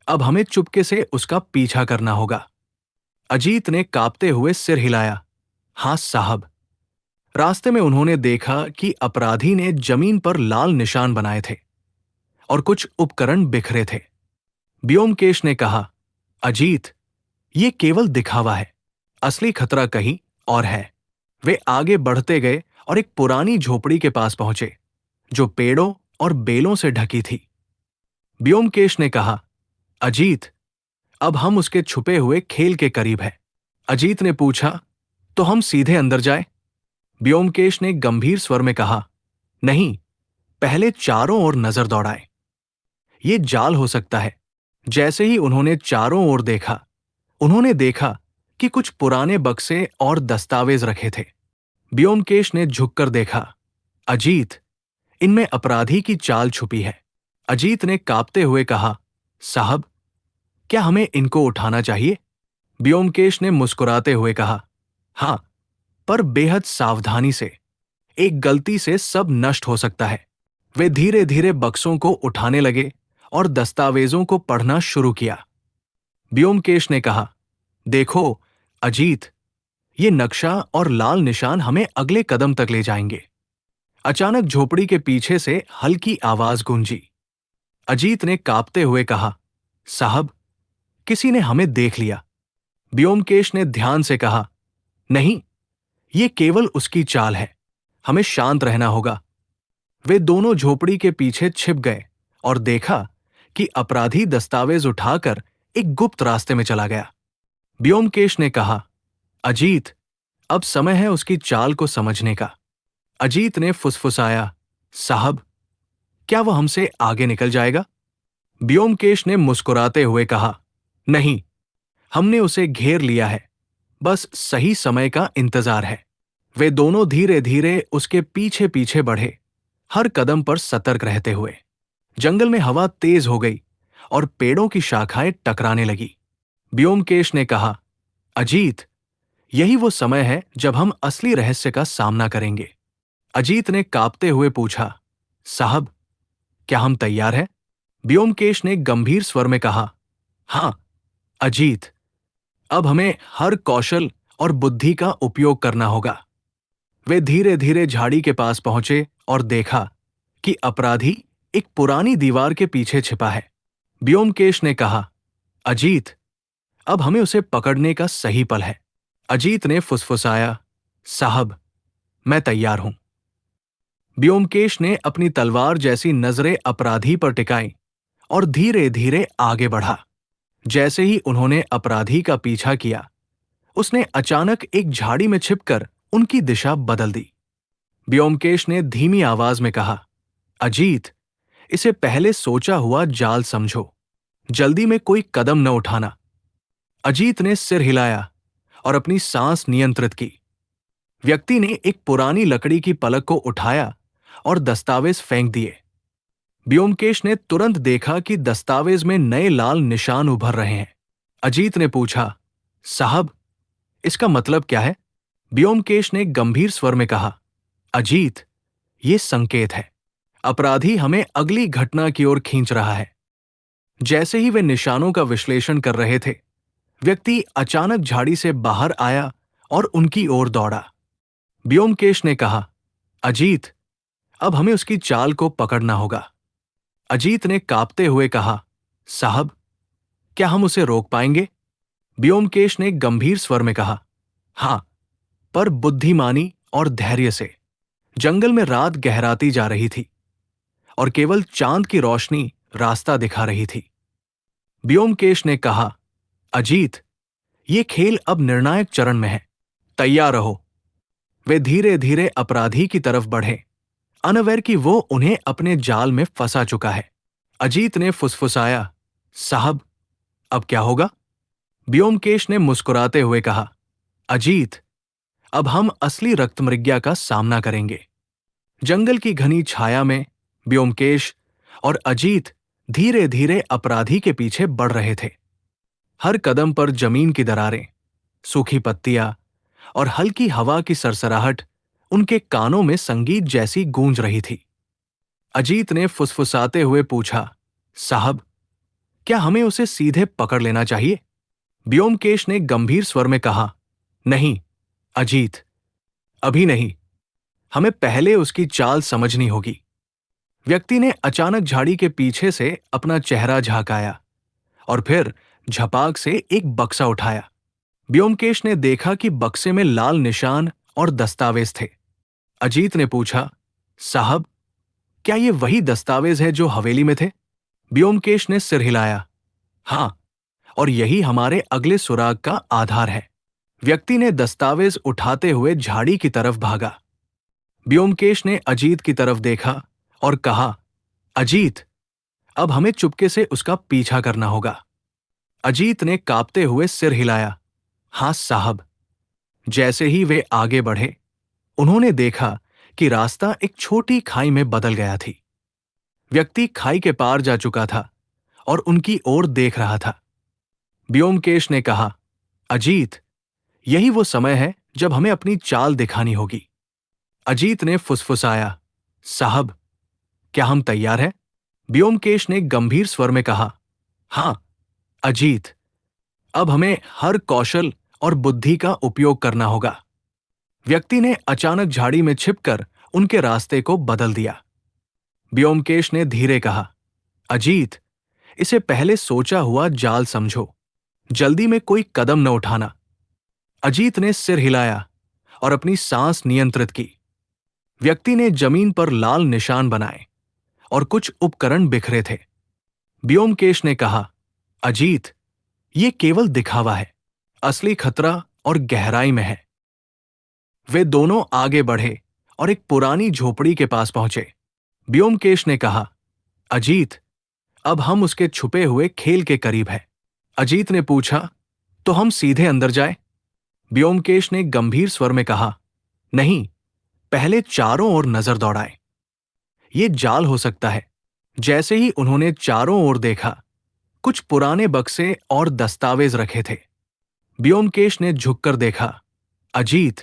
[SPEAKER 1] अब हमें चुपके से उसका पीछा करना होगा। अजीत ने कांपते हुए सिर हिलाया, हां साहब। रास्ते में उन्होंने देखा कि अपराधी ने जमीन पर लाल निशान बनाए थे और कुछ उपकरण बिखरे थे। ब्योमकेश ने कहा, अजीत, ये केवल दिखावा है, असली खतरा कहीं और है। वे आगे बढ़ते गए और एक पुरानी झोपड़ी के पास पहुंचे, जो पेड़ों और बेलों से ढकी थी। ब्योमकेश ने कहा, अजीत, अब हम उसके छुपे हुए खेल के करीब हैं। अजीत ने पूछा, तो हम सीधे अंदर जाएं? ब्योमकेश ने गंभीर स्वर में कहा, नहीं, पहले चारों ओर नजर दौड़ाएं। ये जाल हो सकता है। जैसे ही उन्होंने चारों ओर देखा, उन्होंने देखा कि कुछ पुराने बक्से और दस्तावेज रखे थे। ब्योमकेश ने झुककर देखा, अजीत, इनमें अपराधी की चाल छुपी है। अजीत ने कांपते हुए कहा, साहब, क्या हमें इनको उठाना चाहिए? ब्योमकेश ने मुस्कुराते हुए कहा, हां, पर बेहद सावधानी से। एक गलती से सब नष्ट हो सकता है। वे धीरे धीरे बक्सों को उठाने लगे और दस्तावेजों को पढ़ना शुरू किया। ब्योमकेश ने कहा, देखो अजीत, ये नक्शा और लाल निशान हमें अगले कदम तक ले जाएंगे। अचानक झोपड़ी के पीछे से हल्की आवाज गूंजी। अजीत ने कांपते हुए कहा, साहब, किसी ने हमें देख लिया। ब्योमकेश ने ध्यान से कहा, नहीं, ये केवल उसकी चाल है, हमें शांत रहना होगा। वे दोनों झोपड़ी के पीछे छिप गए और देखा कि अपराधी दस्तावेज उठाकर एक गुप्त रास्ते में चला गया। ब्योमकेश ने कहा, अजीत, अब समय है उसकी चाल को समझने का। अजीत ने फुसफुसाया, साहब, क्या वो हमसे आगे निकल जाएगा? ब्योमकेश ने मुस्कुराते हुए कहा, नहीं, हमने उसे घेर लिया है, बस सही समय का इंतजार है। वे दोनों धीरे धीरे उसके पीछे पीछे बढ़े, हर कदम पर सतर्क रहते हुए। जंगल में हवा तेज हो गई और पेड़ों की शाखाएं टकराने लगी। ब्योमकेश ने कहा, अजीत, यही वो समय है जब हम असली रहस्य का सामना करेंगे। अजीत ने कांपते हुए पूछा, साहब, क्या हम तैयार हैं? ब्योमकेश ने गंभीर स्वर में कहा, हां, अजीत, अब हमें हर कौशल और बुद्धि का उपयोग करना होगा। वे धीरे धीरे झाड़ी के पास पहुंचे और देखा कि अपराधी एक पुरानी दीवार के पीछे छिपा है। ब्योमकेश ने कहा, अजीत, अब हमें उसे पकड़ने का सही पल है। अजीत ने फुसफुसाया, साहब, मैं तैयार हूं। ब्योमकेश ने अपनी तलवार जैसी नजरें अपराधी पर टिकाईं और धीरे धीरे आगे बढ़ा। जैसे ही उन्होंने अपराधी का पीछा किया, उसने अचानक एक झाड़ी में छिपकर उनकी दिशा बदल दी। ब्योमकेश ने धीमी आवाज में कहा, अजीत, इसे पहले सोचा हुआ जाल समझो, जल्दी में कोई कदम न उठाना। अजीत ने सिर हिलाया और अपनी सांस नियंत्रित की। व्यक्ति ने एक पुरानी लकड़ी की पलक को उठाया और दस्तावेज फेंक दिए। ब्योमकेश ने तुरंत देखा कि दस्तावेज में नए लाल निशान उभर रहे हैं। अजीत ने पूछा, साहब, इसका मतलब क्या है? ब्योमकेश ने गंभीर स्वर में कहा, अजीत, ये संकेत है। अपराधी हमें अगली घटना की ओर खींच रहा है। जैसे ही वे निशानों का विश्लेषण कर रहे थे, व्यक्ति अचानक झाड़ी से बाहर आया और उनकी ओर दौड़ा। ब्योमकेश ने कहा, अजीत, अब हमें उसकी चाल को पकड़ना होगा। अजीत ने कांपते हुए कहा, साहब, क्या हम उसे रोक पाएंगे? ब्योमकेश ने गंभीर स्वर में कहा, हां, पर बुद्धिमानी और धैर्य से। जंगल में रात गहराती जा रही थी और केवल चांद की रोशनी रास्ता दिखा रही थी। ब्योमकेश ने कहा, अजीत, ये खेल अब निर्णायक चरण में है, तैयार रहो। वे धीरे धीरे अपराधी की तरफ बढ़े, अनअवेयर कि वो उन्हें अपने जाल में फंसा चुका है। अजीत ने फुसफुसाया, साहब, अब क्या होगा? ब्योमकेश ने मुस्कुराते हुए कहा, अजीत, अब हम असली रक्तमृज्ञा का सामना करेंगे। जंगल की घनी छाया में ब्योमकेश और अजीत धीरे धीरे अपराधी के पीछे बढ़ रहे थे। हर कदम पर जमीन की दरारें, सूखी पत्तियां और हल्की हवा की सरसराहट उनके कानों में संगीत जैसी गूंज रही थी। अजीत ने फुसफुसाते हुए पूछा, साहब, क्या हमें उसे सीधे पकड़ लेना चाहिए? ब्योमकेश ने गंभीर स्वर में कहा, नहीं, अजीत, अभी नहीं, हमें पहले उसकी चाल समझनी होगी। व्यक्ति ने अचानक झाड़ी के पीछे से अपना चेहरा झांकाया और फिर झपाक से एक बक्सा उठाया। ब्योमकेश ने देखा कि बक्से में लाल निशान और दस्तावेज थे। अजीत ने पूछा, साहब, क्या ये वही दस्तावेज है जो हवेली में थे? ब्योमकेश ने सिर हिलाया, हां, और यही हमारे अगले सुराग का आधार है। व्यक्ति ने दस्तावेज उठाते हुए झाड़ी की तरफ भागा। ब्योमकेश ने अजीत की तरफ देखा और कहा, अजीत, अब हमें चुपके से उसका पीछा करना होगा। अजीत ने कांपते हुए सिर हिलाया, हां साहब। जैसे ही वे आगे बढ़े, उन्होंने देखा कि रास्ता एक छोटी खाई में बदल गया थी। व्यक्ति खाई के पार जा चुका था और उनकी ओर देख रहा था। ब्योमकेश ने कहा, अजीत, यही वो समय है जब हमें अपनी चाल दिखानी होगी। अजीत ने फुसफुसाया, साहब, क्या हम तैयार हैं? ब्योमकेश ने गंभीर स्वर में कहा, हां, अजीत, अब हमें हर कौशल और बुद्धि का उपयोग करना होगा। व्यक्ति ने अचानक झाड़ी में छिपकर उनके रास्ते को बदल दिया। ब्योमकेश ने धीरे कहा, अजीत, इसे पहले सोचा हुआ जाल समझो, जल्दी में कोई कदम न उठाना। अजीत ने सिर हिलाया और अपनी सांस नियंत्रित की। व्यक्ति ने जमीन पर लाल निशान बनाए और कुछ उपकरण बिखरे थे। ब्योमकेश ने कहा, अजीत, ये केवल दिखावा है, असली खतरा और गहराई में है। वे दोनों आगे बढ़े और एक पुरानी झोपड़ी के पास पहुंचे। ब्योमकेश ने कहा, अजीत, अब हम उसके छुपे हुए खेल के करीब है। अजीत ने पूछा, तो हम सीधे अंदर जाए? व्योमकेश ने गंभीर स्वर में कहा, नहीं, पहले चारों ओर नजर दौड़ाए। ये जाल हो सकता है। जैसे ही उन्होंने चारों ओर देखा, कुछ पुराने बक्से और दस्तावेज रखे थे। व्योमकेश ने झुककर देखा। अजीत,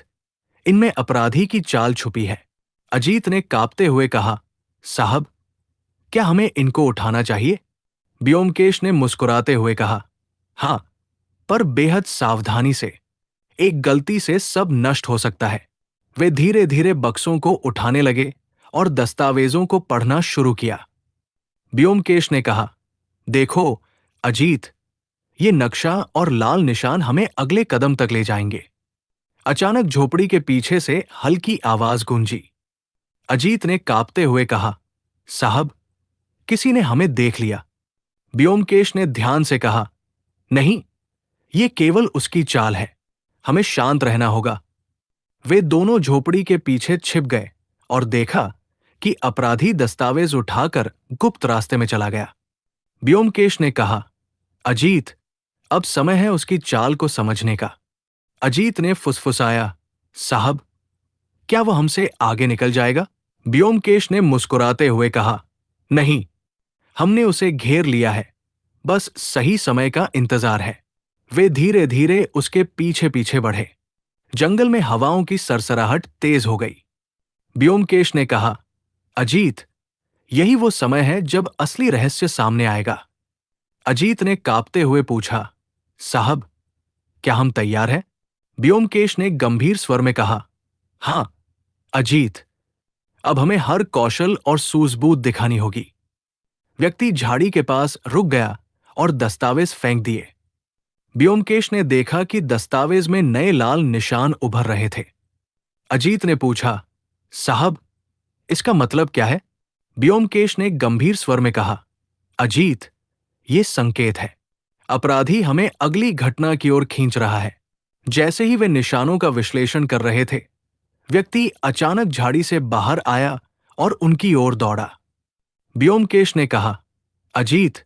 [SPEAKER 1] इनमें अपराधी की चाल छुपी है। अजीत ने कांपते हुए कहा, साहब, क्या हमें इनको उठाना चाहिए? व्योमकेश ने मुस्कुराते हुए कहा, हां, पर बेहद सावधानी से। एक गलती से सब नष्ट हो सकता है। वे धीरे धीरे बक्सों को उठाने लगे और दस्तावेजों को पढ़ना शुरू किया। व्योमकेश ने कहा, देखो अजीत, ये नक्शा और लाल निशान हमें अगले कदम तक ले जाएंगे। अचानक झोपड़ी के पीछे से हल्की आवाज गूंजी। अजीत ने कांपते हुए कहा, साहब, किसी ने हमें देख लिया। व्योमकेश ने ध्यान से कहा, नहीं, ये केवल उसकी चाल है। हमें शांत रहना होगा। वे दोनों झोपड़ी के पीछे छिप गए और देखा कि अपराधी दस्तावेज उठाकर गुप्त रास्ते में चला गया। व्योमकेश ने कहा, अजीत, अब समय है उसकी चाल को समझने का। अजीत ने फुसफुसाया, साहब, क्या वो हमसे आगे निकल जाएगा? व्योमकेश ने मुस्कुराते हुए कहा, नहीं, हमने उसे घेर लिया है। बस सही समय का इंतजार है। वे धीरे धीरे उसके पीछे पीछे बढ़े। जंगल में हवाओं की सरसराहट तेज हो गई। व्योमकेश ने कहा, अजीत, यही वो समय है जब असली रहस्य सामने आएगा। अजीत ने कांपते हुए पूछा, साहब, क्या हम तैयार हैं? व्योमकेश ने गंभीर स्वर में कहा, हां, अजीत, अब हमें हर कौशल और सूझबूझ दिखानी होगी। व्यक्ति झाड़ी के पास रुक गया और दस्तावेज फेंक दिए। व्योमकेश ने देखा कि दस्तावेज में नए लाल निशान उभर रहे थे। अजीत ने पूछा, साहब, इसका मतलब क्या है? व्योमकेश ने गंभीर स्वर में कहा, अजीत, ये संकेत है। अपराधी हमें अगली घटना की ओर खींच रहा है। जैसे ही वे निशानों का विश्लेषण कर रहे थे, व्यक्ति अचानक झाड़ी से बाहर आया और उनकी ओर दौड़ा। व्योमकेश ने कहा, अजीत,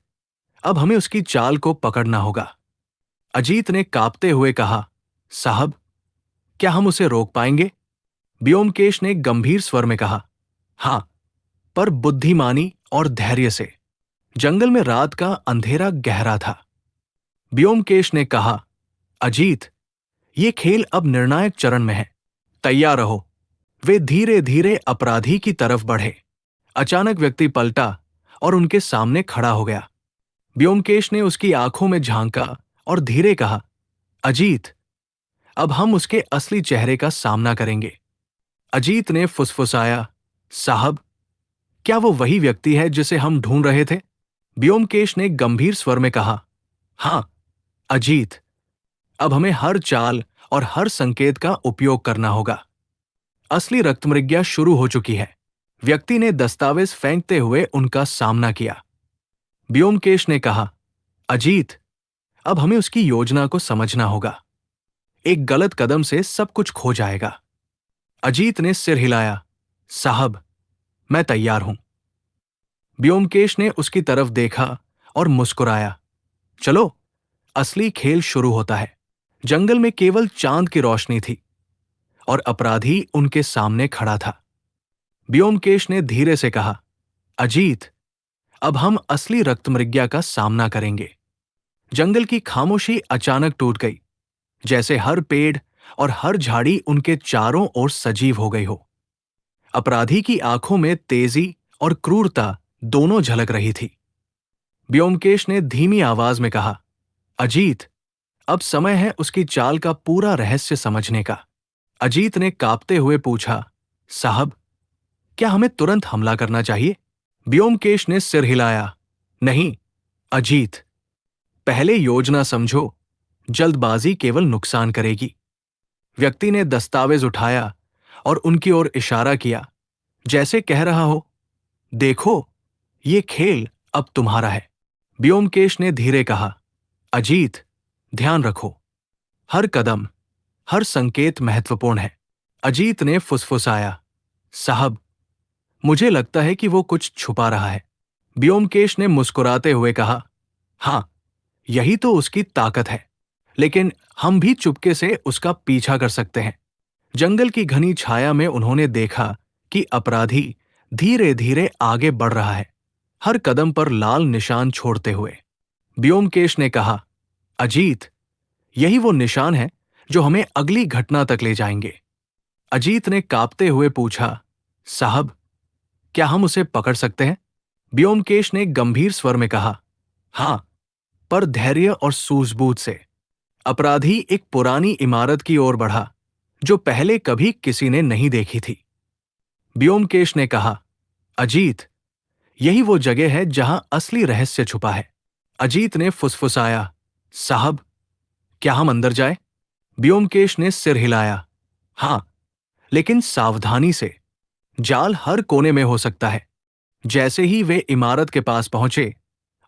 [SPEAKER 1] अब हमें उसकी चाल को पकड़ना होगा। अजीत ने कांपते हुए कहा, साहब, क्या हम उसे रोक पाएंगे? व्योमकेश ने गंभीर स्वर में कहा, हां, पर बुद्धिमानी और धैर्य से। जंगल में रात का अंधेरा गहरा था। व्योमकेश ने कहा, अजीत, ये खेल अब निर्णायक चरण में है। तैयार रहो। वे धीरे धीरे अपराधी की तरफ बढ़े। अचानक व्यक्ति पलटा और उनके सामने खड़ा हो गया। व्योमकेश ने उसकी आंखों में झांका और धीरे कहा, अजीत, अब हम उसके असली चेहरे का सामना करेंगे। अजीत ने फुसफुसाया, साहब, क्या वो वही व्यक्ति है जिसे हम ढूंढ रहे थे? व्योमकेश ने गंभीर स्वर में कहा, हां, अजीत, अब हमें हर चाल और हर संकेत का उपयोग करना होगा। असली रक्तमृज्ञा शुरू हो चुकी है। व्यक्ति ने दस्तावेज फेंकते हुए उनका सामना किया। व्योमकेश ने कहा, अजीत, अब हमें उसकी योजना को समझना होगा। एक गलत कदम से सब कुछ खो जाएगा। अजीत ने सिर हिलाया, साहब, मैं तैयार हूं। व्योमकेश ने उसकी तरफ देखा और मुस्कुराया, चलो, असली खेल शुरू होता है। जंगल में केवल चांद की रोशनी थी और अपराधी उनके सामने खड़ा था। व्योमकेश ने धीरे से कहा, अजीत, अब हम असली रक्तमृज्ञा का सामना करेंगे। जंगल की खामोशी अचानक टूट गई, जैसे हर पेड़ और हर झाड़ी उनके चारों ओर सजीव हो गई हो। अपराधी की आंखों में तेजी और क्रूरता दोनों झलक रही थी। व्योमकेश ने धीमी आवाज में कहा, अजीत, अब समय है उसकी चाल का पूरा रहस्य समझने का। अजीत ने कांपते हुए पूछा, साहब, क्या हमें तुरंत हमला करना चाहिए? व्योमकेश ने सिर हिलाया, नहीं, अजीत, पहले योजना समझो। जल्दबाजी केवल नुकसान करेगी। व्यक्ति ने दस्तावेज उठाया और उनकी ओर इशारा किया, जैसे कह रहा हो, देखो, ये खेल अब तुम्हारा है। व्योमकेश ने धीरे कहा, अजीत, ध्यान रखो। हर कदम, हर संकेत महत्वपूर्ण है। अजीत ने फुसफुसाया, साहब, मुझे लगता है कि वो कुछ छुपा रहा है। ब्योमकेश ने मुस्कुराते हुए कहा, हाँ, यही तो उसकी ताकत है। लेकिन हम भी चुपके से उसका पीछा कर सकते हैं। जंगल की घनी छाया में उन्होंने देखा कि अपराधी धीरे धीरे आगे बढ़ रहा है, हर कदम पर लाल निशान छोड़ते हुए। ब्योमकेश ने कहा, अजीत, यही वो निशान है जो हमें अगली घटना तक ले जाएंगे। अजीत ने कांपते हुए पूछा, साहब, क्या हम उसे पकड़ सकते हैं? ब्योमकेश ने गंभीर स्वर में कहा, हां, पर धैर्य और सूझबूझ से। अपराधी एक पुरानी इमारत की ओर बढ़ा जो पहले कभी किसी ने नहीं देखी थी। ब्योमकेश ने कहा, अजीत, यही वो जगह है जहां असली रहस्य छुपा है। अजीत ने फुसफुसाया, साहब, क्या हम अंदर जाए? ब्योमकेश ने सिर हिलाया, हां, लेकिन सावधानी से। जाल हर कोने में हो सकता है। जैसे ही वे इमारत के पास पहुंचे,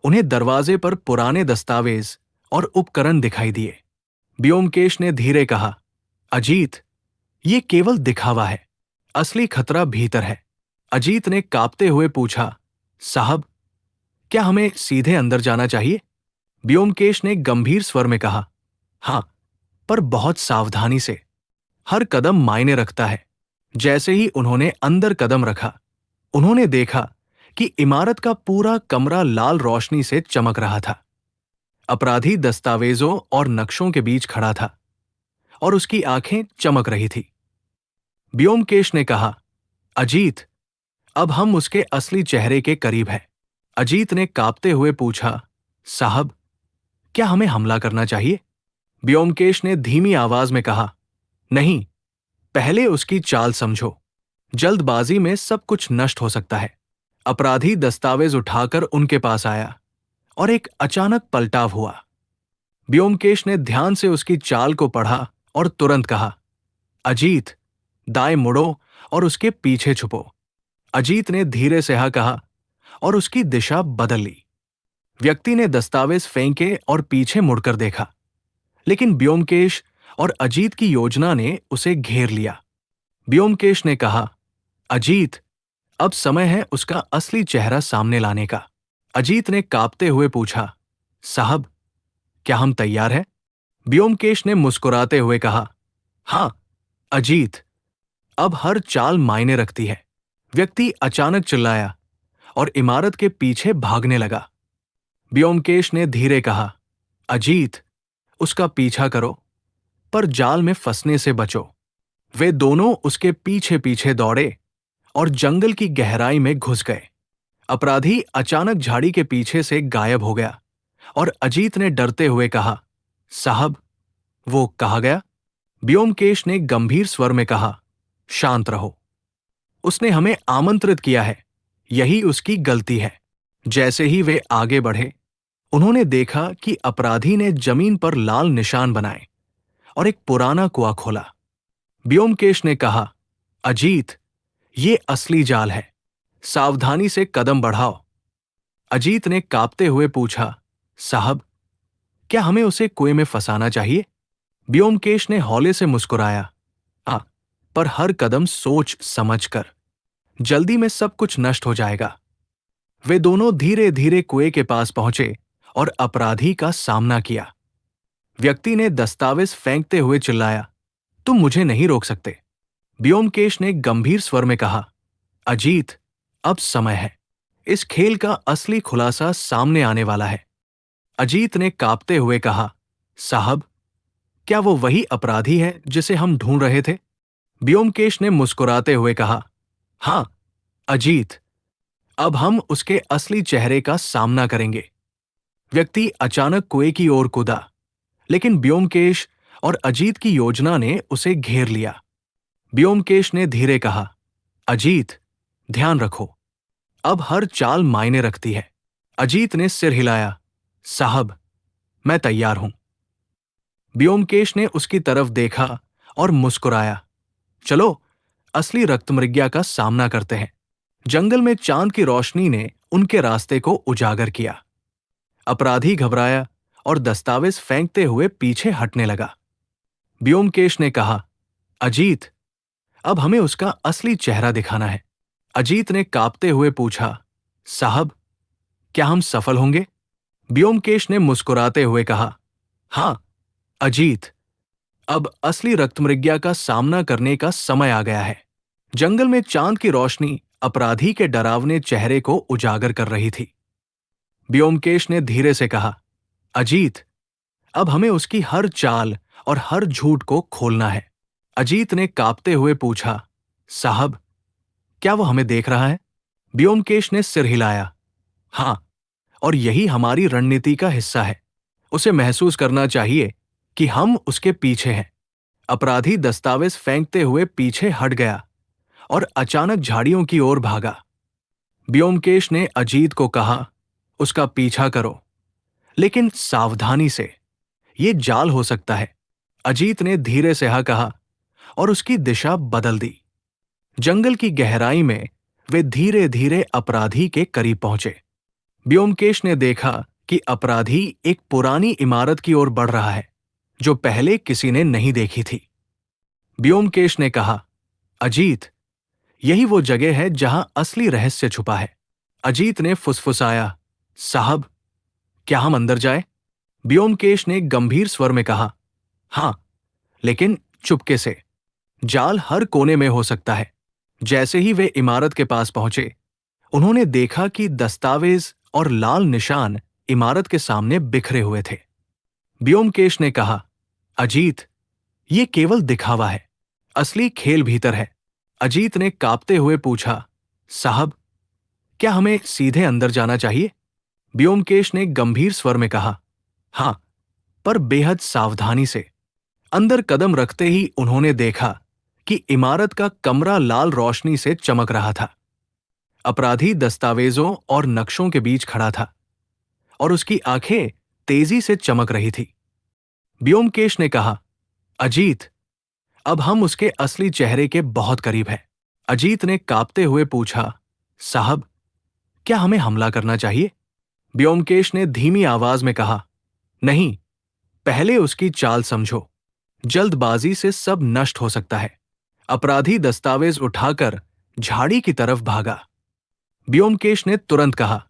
[SPEAKER 1] उन्हें दरवाजे पर पुराने दस्तावेज और उपकरण दिखाई दिए। ब्योमकेश ने धीरे कहा, अजीत, ये केवल दिखावा है, असली खतरा भीतर है। अजीत ने कांपते हुए पूछा, साहब, क्या हमें सीधे अंदर जाना चाहिए? ब्योमकेश ने गंभीर स्वर में कहा, हां, पर बहुत सावधानी से। हर कदम मायने रखता है। जैसे ही उन्होंने अंदर कदम रखा, उन्होंने देखा कि इमारत का पूरा कमरा लाल रोशनी से चमक रहा था। अपराधी दस्तावेजों और नक्शों के बीच खड़ा था और उसकी आंखें चमक रही थी। ब्योमकेश ने कहा, अजीत, अब हम उसके असली चेहरे के करीब हैं। अजीत ने कांपते हुए पूछा, साहब, क्या हमें हमला करना चाहिए? ब्योमकेश ने धीमी आवाज में कहा, नहीं, पहले उसकी चाल समझो। जल्दबाजी में सब कुछ नष्ट हो सकता है। अपराधी दस्तावेज उठाकर उनके पास आया और एक अचानक पलटाव हुआ। ब्योमकेश ने ध्यान से उसकी चाल को पढ़ा और तुरंत कहा, अजीत, दाएं मुड़ो और उसके पीछे छुपो। अजीत ने धीरे से हाँ कहा और उसकी दिशा बदल ली। व्यक्ति ने दस्तावेज फेंके और पीछे मुड़कर देखा, लेकिन ब्योमकेश और अजीत की योजना ने उसे घेर लिया। ब्योमकेश ने कहा, अजीत, अब समय है उसका असली चेहरा सामने लाने का। अजीत ने कांपते हुए पूछा, साहब, क्या हम तैयार हैं? ब्योमकेश ने मुस्कुराते हुए कहा, हां, अजीत, अब हर चाल मायने रखती है। व्यक्ति अचानक चिल्लाया और इमारत के पीछे भागने लगा। ब्योमकेश ने धीरे कहा, अजीत, उसका पीछा करो, पर जाल में फंसने से बचो। वे दोनों उसके पीछे पीछे दौड़े और जंगल की गहराई में घुस गए। अपराधी अचानक झाड़ी के पीछे से गायब हो गया और अजीत ने डरते हुए कहा, साहब, वो कहाँ गया? ब्योमकेश ने गंभीर स्वर में कहा, शांत रहो। उसने हमें आमंत्रित किया है, यही उसकी गलती है। जैसे ही वे आगे बढ़े, उन्होंने देखा कि अपराधी ने जमीन पर लाल निशान बनाए और एक पुराना कुआं खोला। ब्योमकेश ने कहा, अजीत, ये असली जाल है, सावधानी से कदम बढ़ाओ। अजीत ने कांपते हुए पूछा, साहब, क्या हमें उसे कुएं में फंसाना चाहिए? ब्योमकेश ने हौले से मुस्कुराया, हाँ, पर हर कदम सोच समझ कर। जल्दी में सब कुछ नष्ट हो जाएगा। वे दोनों धीरे धीरे कुएं के पास पहुंचे और अपराधी का सामना किया। व्यक्ति ने दस्तावेज फेंकते हुए चिल्लाया, तुम मुझे नहीं रोक सकते। ब्योमकेश ने गंभीर स्वर में कहा, अजीत, अब समय है। इस खेल का असली खुलासा सामने आने वाला है। अजीत ने कांपते हुए कहा, साहब, क्या वो वही अपराधी है जिसे हम ढूंढ रहे थे? ब्योमकेश ने मुस्कुराते हुए कहा, हां, अजीत, अब हम उसके असली चेहरे का सामना करेंगे। व्यक्ति अचानक कुएं की ओर कूदा, लेकिन ब्योमकेश और अजीत की योजना ने उसे घेर लिया। ब्योमकेश ने धीरे कहा, अजीत, ध्यान रखो, अब हर चाल मायने रखती है। अजीत ने सिर हिलाया, साहब, मैं तैयार हूं। ब्योमकेश ने उसकी तरफ देखा और मुस्कुराया, चलो, असली रक्तमृज्ञा का सामना करते हैं। जंगल में चांद की रोशनी ने उनके रास्ते को उजागर किया। अपराधी घबराया और दस्तावेज फेंकते हुए पीछे हटने लगा। ब्योमकेश ने कहा, अजीत, अब हमें उसका असली चेहरा दिखाना है। अजीत ने कांपते हुए पूछा, साहब, क्या हम सफल होंगे? ब्योमकेश ने मुस्कुराते हुए कहा, हां, अजीत, अब असली रक्तमृज्ञा का सामना करने का समय आ गया है। जंगल में चांद की रोशनी अपराधी के डरावने चेहरे को उजागर कर रही थी। ब्योमकेश ने धीरे से कहा, अजीत, अब हमें उसकी हर चाल और हर झूठ को खोलना है। अजीत ने कांपते हुए पूछा, साहब, क्या वो हमें देख रहा है? ब्योमकेश ने सिर हिलाया, हां, और यही हमारी रणनीति का हिस्सा है। उसे महसूस करना चाहिए कि हम उसके पीछे हैं। अपराधी दस्तावेज फेंकते हुए पीछे हट गया और अचानक झाड़ियों की ओर भागा। ब्योमकेश ने अजीत को कहा, उसका पीछा करो, लेकिन सावधानी से, ये जाल हो सकता है। अजीत ने धीरे से हाँ कहा और उसकी दिशा बदल दी। जंगल की गहराई में वे धीरे धीरे अपराधी के करीब पहुंचे। ब्योमकेश ने देखा कि अपराधी एक पुरानी इमारत की ओर बढ़ रहा है, जो पहले किसी ने नहीं देखी थी। ब्योमकेश ने कहा, अजीत, यही वो जगह है जहां असली रहस्य छुपा है। अजीत ने फुसफुसाया, साहब, क्या हम अंदर जाए? ब्योमकेश ने गंभीर स्वर में कहा, हां, लेकिन चुपके से। जाल हर कोने में हो सकता है। जैसे ही वे इमारत के पास पहुंचे, उन्होंने देखा कि दस्तावेज और लाल निशान इमारत के सामने बिखरे हुए थे। ब्योमकेश ने कहा, अजीत, ये केवल दिखावा है, असली खेल भीतर है। अजीत ने कांपते हुए पूछा, साहब, क्या हमें सीधे अंदर जाना चाहिए? ब्योमकेश ने गंभीर स्वर में कहा, हां, पर बेहद सावधानी से। अंदर कदम रखते ही उन्होंने देखा कि इमारत का कमरा लाल रोशनी से चमक रहा था। अपराधी दस्तावेजों और नक्शों के बीच खड़ा था और उसकी आंखें तेजी से चमक रही थी। ब्योमकेश ने कहा, अजीत, अब हम उसके असली चेहरे के बहुत करीब हैं। अजीत ने कांपते हुए पूछा, साहब, क्या हमें हमला करना चाहिए? ब्योमकेश ने धीमी आवाज में कहा, नहीं, पहले उसकी चाल समझो। जल्दबाजी से सब नष्ट हो सकता है। अपराधी दस्तावेज उठाकर झाड़ी की तरफ भागा। ब्योमकेश ने तुरंत कहा,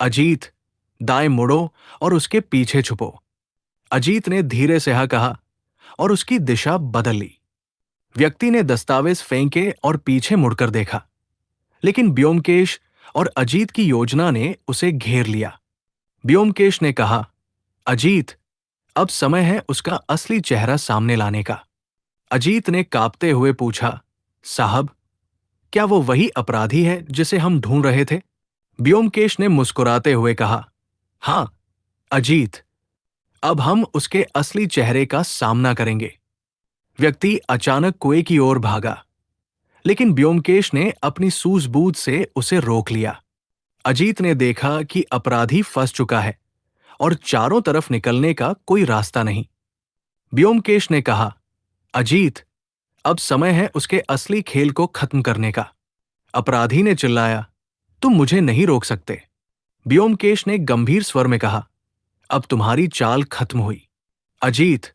[SPEAKER 1] अजीत, दाएं मुड़ो और उसके पीछे छुपो। अजीत ने धीरे से हाँ कहा और उसकी दिशा बदल ली। व्यक्ति ने दस्तावेज फेंके और पीछे मुड़कर देखा, लेकिन ब्योमकेश और अजीत की योजना ने उसे घेर लिया। ब्योमकेश ने कहा, अजीत, अब समय है उसका असली चेहरा सामने लाने का। अजीत ने कांपते हुए पूछा, साहब, क्या वो वही अपराधी है जिसे हम ढूंढ रहे थे? ब्योमकेश ने मुस्कुराते हुए कहा, हां, अजीत, अब हम उसके असली चेहरे का सामना करेंगे। व्यक्ति अचानक कुएं की ओर भागा, लेकिन ब्योमकेश ने अपनी सूझबूझ से उसे रोक लिया। अजीत ने देखा कि अपराधी फंस चुका है और चारों तरफ निकलने का कोई रास्ता नहीं। ब्योमकेश ने कहा, अजीत, अब समय है उसके असली खेल को खत्म करने का। अपराधी ने चिल्लाया, तुम मुझे नहीं रोक सकते। ब्योमकेश ने गंभीर स्वर में कहा, अब तुम्हारी चाल खत्म हुई। अजीत,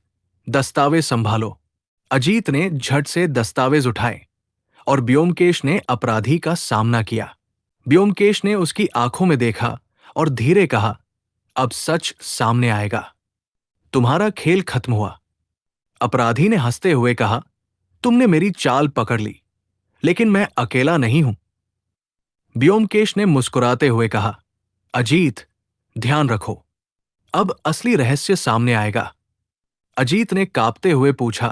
[SPEAKER 1] दस्तावेज संभालो। अजीत ने झट से दस्तावेज उठाए और ब्योमकेश ने अपराधी का सामना किया। ब्योमकेश ने उसकी आंखों में देखा और धीरे कहा, अब सच सामने आएगा। तुम्हारा खेल खत्म हुआ। अपराधी ने हंसते हुए कहा, तुमने मेरी चाल पकड़ ली, लेकिन मैं अकेला नहीं हूं। ब्योमकेश ने मुस्कुराते हुए कहा, अजीत, ध्यान रखो, अब असली रहस्य सामने आएगा। अजीत ने कांपते हुए पूछा,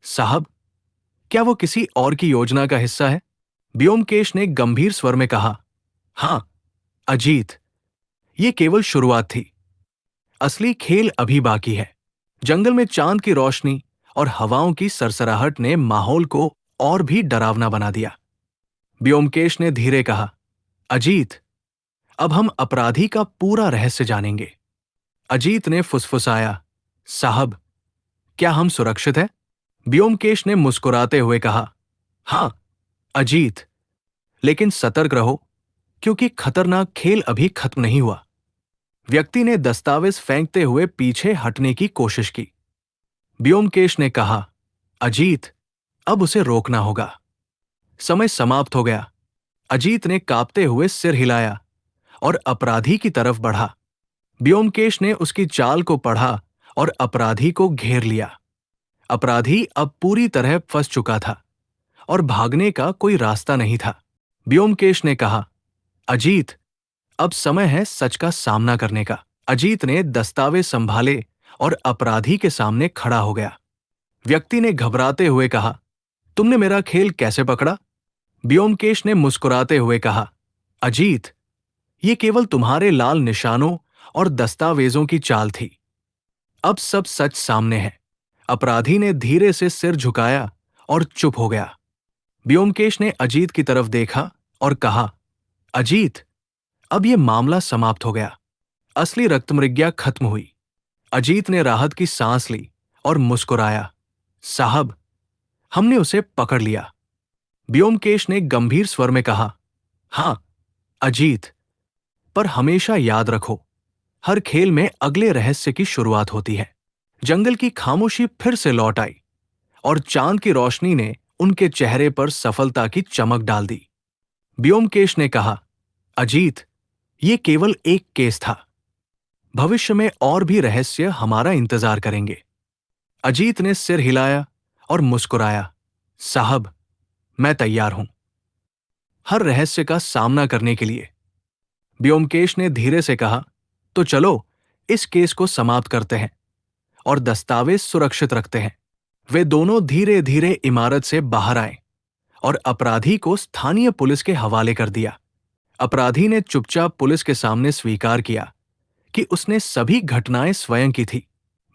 [SPEAKER 1] साहब, क्या वो किसी और की योजना का हिस्सा है? ब्योमकेश ने गंभीर स्वर में कहा, हां, अजीत, ये केवल शुरुआत थी। असली खेल अभी बाकी है। जंगल में चांद की रोशनी और हवाओं की सरसराहट ने माहौल को और भी डरावना बना दिया। ब्योमकेश ने धीरे कहा, अजीत, अब हम अपराधी का पूरा रहस्य जानेंगे। अजीत ने फुसफुसाया, साहब, क्या हम सुरक्षित हैं? ब्योमकेश ने मुस्कुराते हुए कहा, हां, अजीत, लेकिन सतर्क रहो, क्योंकि खतरनाक खेल अभी खत्म नहीं हुआ। व्यक्ति ने दस्तावेज फेंकते हुए पीछे हटने की कोशिश की। ब्योमकेश ने कहा, अजीत, अब उसे रोकना होगा। समय समाप्त हो गया। अजीत ने कांपते हुए सिर हिलाया और अपराधी की तरफ बढ़ा। ब्योमकेश ने उसकी चाल को पढ़ा और अपराधी को घेर लिया। अपराधी अब पूरी तरह फंस चुका था और भागने का कोई रास्ता नहीं था। ब्योमकेश ने कहा, अजीत, अब समय है सच का सामना करने का। अजीत ने दस्तावेज संभाले और अपराधी के सामने खड़ा हो गया। व्यक्ति ने घबराते हुए कहा, तुमने मेरा खेल कैसे पकड़ा? ब्योमकेश ने मुस्कुराते हुए कहा, अजीत, ये केवल तुम्हारे लाल निशानों और दस्तावेजों की चाल थी। अब सब सच सामने है। अपराधी ने धीरे से सिर झुकाया और चुप हो गया। ब्योमकेश ने अजीत की तरफ देखा और कहा, अजीत, अब यह मामला समाप्त हो गया। असली रक्तमृज्ञा खत्म हुई। अजीत ने राहत की सांस ली और मुस्कुराया, साहब, हमने उसे पकड़ लिया। ब्योमकेश ने गंभीर स्वर में कहा, हां, अजीत, पर हमेशा याद रखो, हर खेल में अगले रहस्य की शुरुआत होती है। जंगल की खामोशी फिर से लौट आई और चांद की रोशनी ने उनके चेहरे पर सफलता की चमक डाल दी। ब्योमकेश ने कहा, अजीत, ये केवल एक केस था। भविष्य में और भी रहस्य हमारा इंतजार करेंगे। अजीत ने सिर हिलाया और मुस्कुराया, साहब, मैं तैयार हूं हर रहस्य का सामना करने के लिए। ब्योमकेश ने धीरे से कहा, तो चलो इस केस को समाप्त करते हैं और दस्तावेज सुरक्षित रखते हैं। वे दोनों धीरे धीरे इमारत से बाहर आए और अपराधी को स्थानीय पुलिस के हवाले कर दिया। अपराधी ने चुपचाप पुलिस के सामने स्वीकार किया कि उसने सभी घटनाएं स्वयं की थी।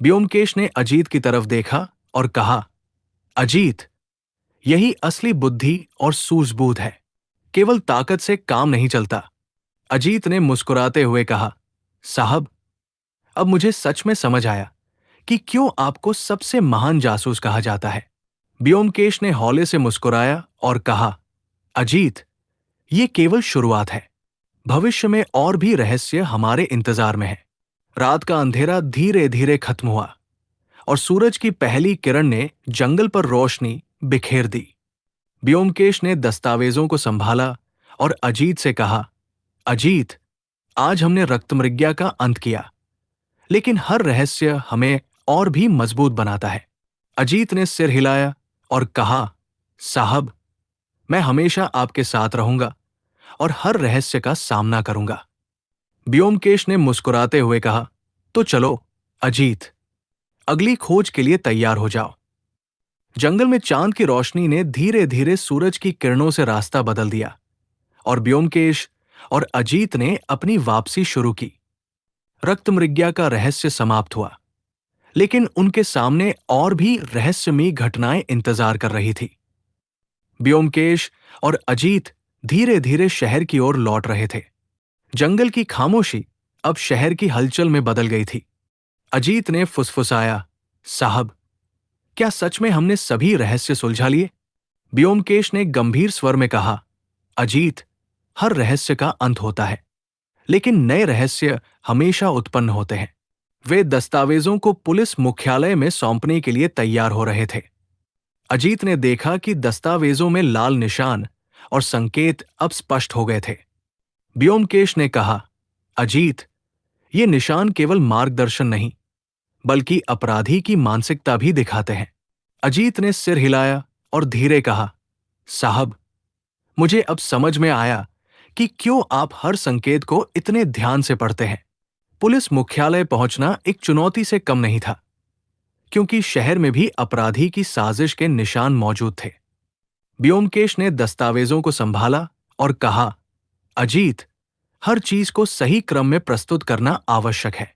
[SPEAKER 1] ब्योमकेश ने अजीत की तरफ देखा और कहा, अजीत, यही असली बुद्धि और सूझबूझ है। केवल ताकत से काम नहीं चलता। अजीत ने मुस्कुराते हुए कहा, साहब, अब मुझे सच में समझ आया कि क्यों आपको सबसे महान जासूस कहा जाता है। ब्योमकेश ने हौले से मुस्कुराया और कहा, अजीत, ये केवल शुरुआत है। भविष्य में और भी रहस्य हमारे इंतजार में है। रात का अंधेरा धीरे धीरे खत्म हुआ और सूरज की पहली किरण ने जंगल पर रोशनी बिखेर दी। ब्योमकेश ने दस्तावेजों को संभाला और अजीत से कहा, अजीत, आज हमने रक्तमृज्ञा का अंत किया, लेकिन हर रहस्य हमें और भी मजबूत बनाता है। अजीत ने सिर हिलाया और कहा, साहब, मैं हमेशा आपके साथ रहूंगा और हर रहस्य का सामना करूंगा। ब्योमकेश ने मुस्कुराते हुए कहा, तो चलो अजीत, अगली खोज के लिए तैयार हो जाओ। जंगल में चांद की रोशनी ने धीरे धीरे सूरज की किरणों से रास्ता बदल दिया और ब्योमकेश और अजीत ने अपनी वापसी शुरू की। रक्तमृज्ञा का रहस्य समाप्त हुआ, लेकिन उनके सामने और भी रहस्यमयी घटनाएं इंतजार कर रही थी। ब्योमकेश और अजीत धीरे धीरे शहर की ओर लौट रहे थे। जंगल की खामोशी अब शहर की हलचल में बदल गई थी। अजीत ने फुसफुसाया, साहब, क्या सच में हमने सभी रहस्य सुलझा लिए? ब्योमकेश ने गंभीर स्वर में कहा, अजीत, हर रहस्य का अंत होता है, लेकिन नए रहस्य हमेशा उत्पन्न होते हैं। वे दस्तावेजों को पुलिस मुख्यालय में सौंपने के लिए तैयार हो रहे थे। अजीत ने देखा कि दस्तावेजों में लाल निशान और संकेत अब स्पष्ट हो गए थे। ब्योमकेश ने कहा, अजीत, ये निशान केवल मार्गदर्शन नहीं, बल्कि अपराधी की मानसिकता भी दिखाते हैं। अजीत ने सिर हिलाया और धीरे कहा, साहब, मुझे अब समझ में आया कि क्यों आप हर संकेत को इतने ध्यान से पढ़ते हैं। पुलिस मुख्यालय पहुंचना एक चुनौती से कम नहीं था, क्योंकि शहर में भी अपराधी की साजिश के निशान मौजूद थे। ब्योमकेश ने दस्तावेजों को संभाला और कहा, अजीत, हर चीज को सही क्रम में प्रस्तुत करना आवश्यक है।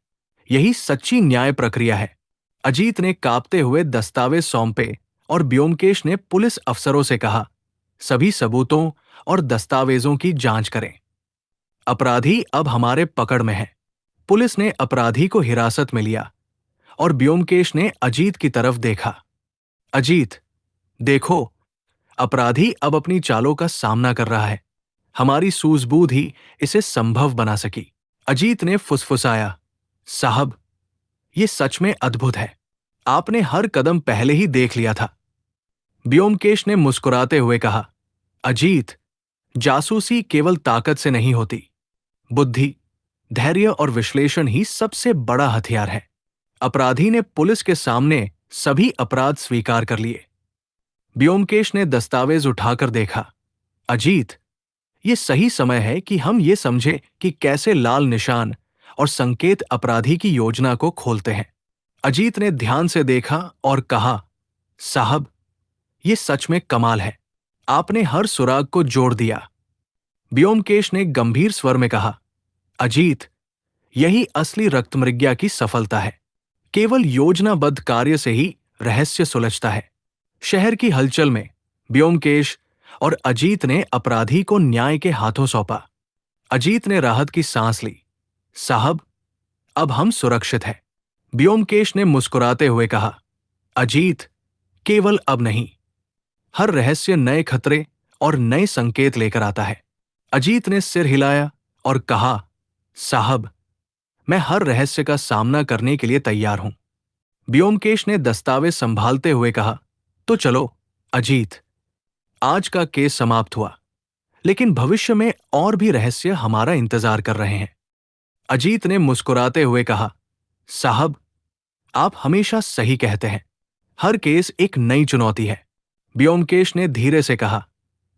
[SPEAKER 1] यही सच्ची न्याय प्रक्रिया है। अजीत ने कांपते हुए दस्तावेज सौंपे और ब्योमकेश ने पुलिस अफसरों से कहा, सभी सबूतों और दस्तावेजों की जांच करें। अपराधी अब हमारे पकड़ में है। पुलिस ने अपराधी को हिरासत में लिया और ब्योमकेश ने अजीत की तरफ देखा। अजीत, देखो, अपराधी अब अपनी चालों का सामना कर रहा है। हमारी सूझबूझ ही इसे संभव बना सकी। अजीत ने फुसफुसाया, साहब, ये सच में अद्भुत है। आपने हर कदम पहले ही देख लिया था। ब्योमकेश ने मुस्कुराते हुए कहा, अजीत, जासूसी केवल ताकत से नहीं होती, बुद्धि, धैर्य और विश्लेषण ही सबसे बड़ा हथियार है। अपराधी ने पुलिस के सामने सभी अपराध स्वीकार कर लिए। ब्योमकेश ने दस्तावेज उठाकर देखा। अजीत, ये सही समय है कि हम ये समझे कि कैसे लाल निशान और संकेत अपराधी की योजना को खोलते हैं। अजीत ने ध्यान से देखा और कहा, साहब, ये सच में कमाल है। आपने हर सुराग को जोड़ दिया। ब्योमकेश ने गंभीर स्वर में कहा, अजीत, यही असली रक्तमृज्ञा की सफलता है। केवल योजनाबद्ध कार्य से ही रहस्य सुलझता है। शहर की हलचल में ब्योमकेश और अजीत ने अपराधी को न्याय के हाथों सौंपा। अजीत ने राहत की सांस ली। साहब, अब हम सुरक्षित हैं। ब्योमकेश ने मुस्कुराते हुए कहा, अजीत, केवल अब नहीं, हर रहस्य नए खतरे और नए संकेत लेकर आता है। अजीत ने सिर हिलाया और कहा, साहब, मैं हर रहस्य का सामना करने के लिए तैयार हूं। ब्योमकेश ने दस्तावेज संभालते हुए कहा, तो चलो, अजीत, आज का केस समाप्त हुआ, लेकिन भविष्य में और भी रहस्य हमारा इंतजार कर रहे हैं। अजीत ने मुस्कुराते हुए कहा, साहब, आप हमेशा सही कहते हैं। हर केस एक नई चुनौती है। ब्योमकेश ने धीरे से कहा,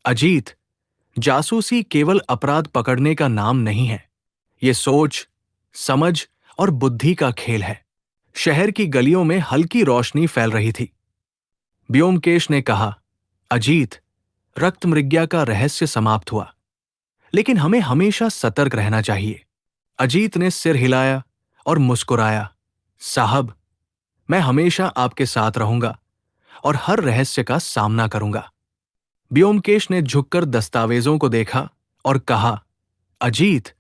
[SPEAKER 1] अजीत, जासूसी केवल अपराध पकड़ने का नाम नहीं है। ये सोच, समझ और बुद्धि का खेल है। शहर की गलियों में हल्की रोशनी फैल रही थी। ब्योमकेश ने कहा, अजीत, रक्तमृज्ञा का रहस्य समाप्त हुआ, लेकिन हमें हमेशा सतर्क रहना चाहिए। अजीत ने सिर हिलाया और मुस्कुराया, साहब, मैं हमेशा आपके साथ रहूंगा और हर रहस्य का सामना करूंगा। ब्योमकेश ने झुककर दस्तावेजों को देखा और कहा, अजीत,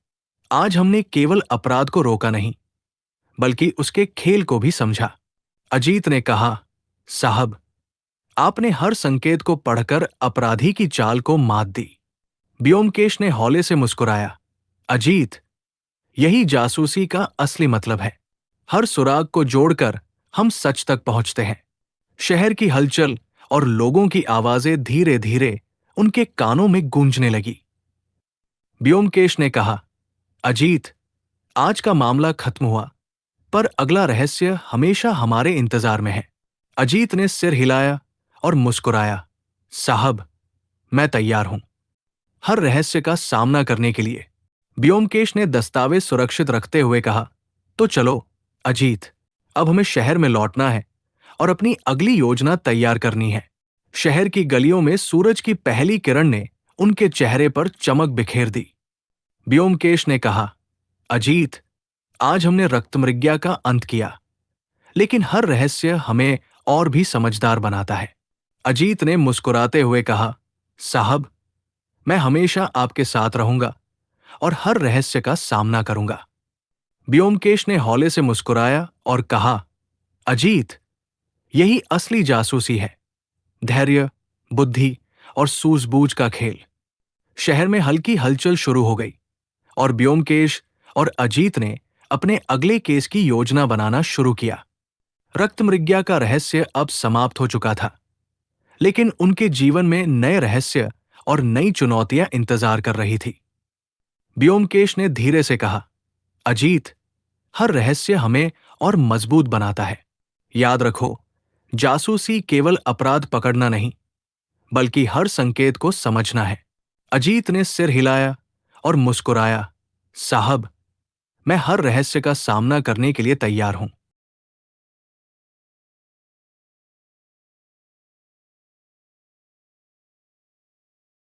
[SPEAKER 1] आज हमने केवल अपराध को रोका नहीं, बल्कि उसके खेल को भी समझा। अजीत ने कहा, साहब, आपने हर संकेत को पढ़कर अपराधी की चाल को मात दी। ब्योमकेश ने हौले से मुस्कुराया, अजीत, यही जासूसी का असली मतलब है। हर सुराग को जोड़कर हम सच तक पहुंचते हैं। शहर की हलचल और लोगों की आवाजें धीरे धीरे उनके कानों में गूंजने लगी। ब्योमकेश ने कहा, अजीत, आज का मामला खत्म हुआ, पर अगला रहस्य हमेशा हमारे इंतजार में है। अजीत ने सिर हिलाया और मुस्कुराया, साहब, मैं तैयार हूं हर रहस्य का सामना करने के लिए। ब्योमकेश ने दस्तावेज सुरक्षित रखते हुए कहा, तो चलो, अजीत, अब हमें शहर में लौटना है और अपनी अगली योजना तैयार करनी है। शहर की गलियों में सूरज की पहली किरण ने उनके चेहरे पर चमक बिखेर दी। ब्योमकेश ने कहा, अजीत, आज हमने रक्तमृज्ञा का अंत किया, लेकिन हर रहस्य हमें और भी समझदार बनाता है। अजीत ने मुस्कुराते हुए कहा, साहब, मैं हमेशा आपके साथ रहूंगा और हर रहस्य का सामना करूंगा। ब्योमकेश ने हौले से मुस्कुराया और कहा, अजीत, यही असली जासूसी है। धैर्य, बुद्धि और सूझबूझ का खेल। शहर में हल्की हलचल शुरू हो गई और ब्योमकेश और अजीत ने अपने अगले केस की योजना बनाना शुरू किया। रक्तमृज्ञा का रहस्य अब समाप्त हो चुका था, लेकिन उनके जीवन में नए रहस्य और नई चुनौतियां इंतजार कर रही थी। ब्योमकेश ने धीरे से कहा, अजीत, हर रहस्य हमें और मजबूत बनाता है। याद रखो, जासूसी केवल अपराध पकड़ना नहीं, बल्कि हर संकेत को समझना है। अजीत ने सिर हिलाया और मुस्कुराया, साहब, मैं हर रहस्य का सामना करने के लिए तैयार हूं।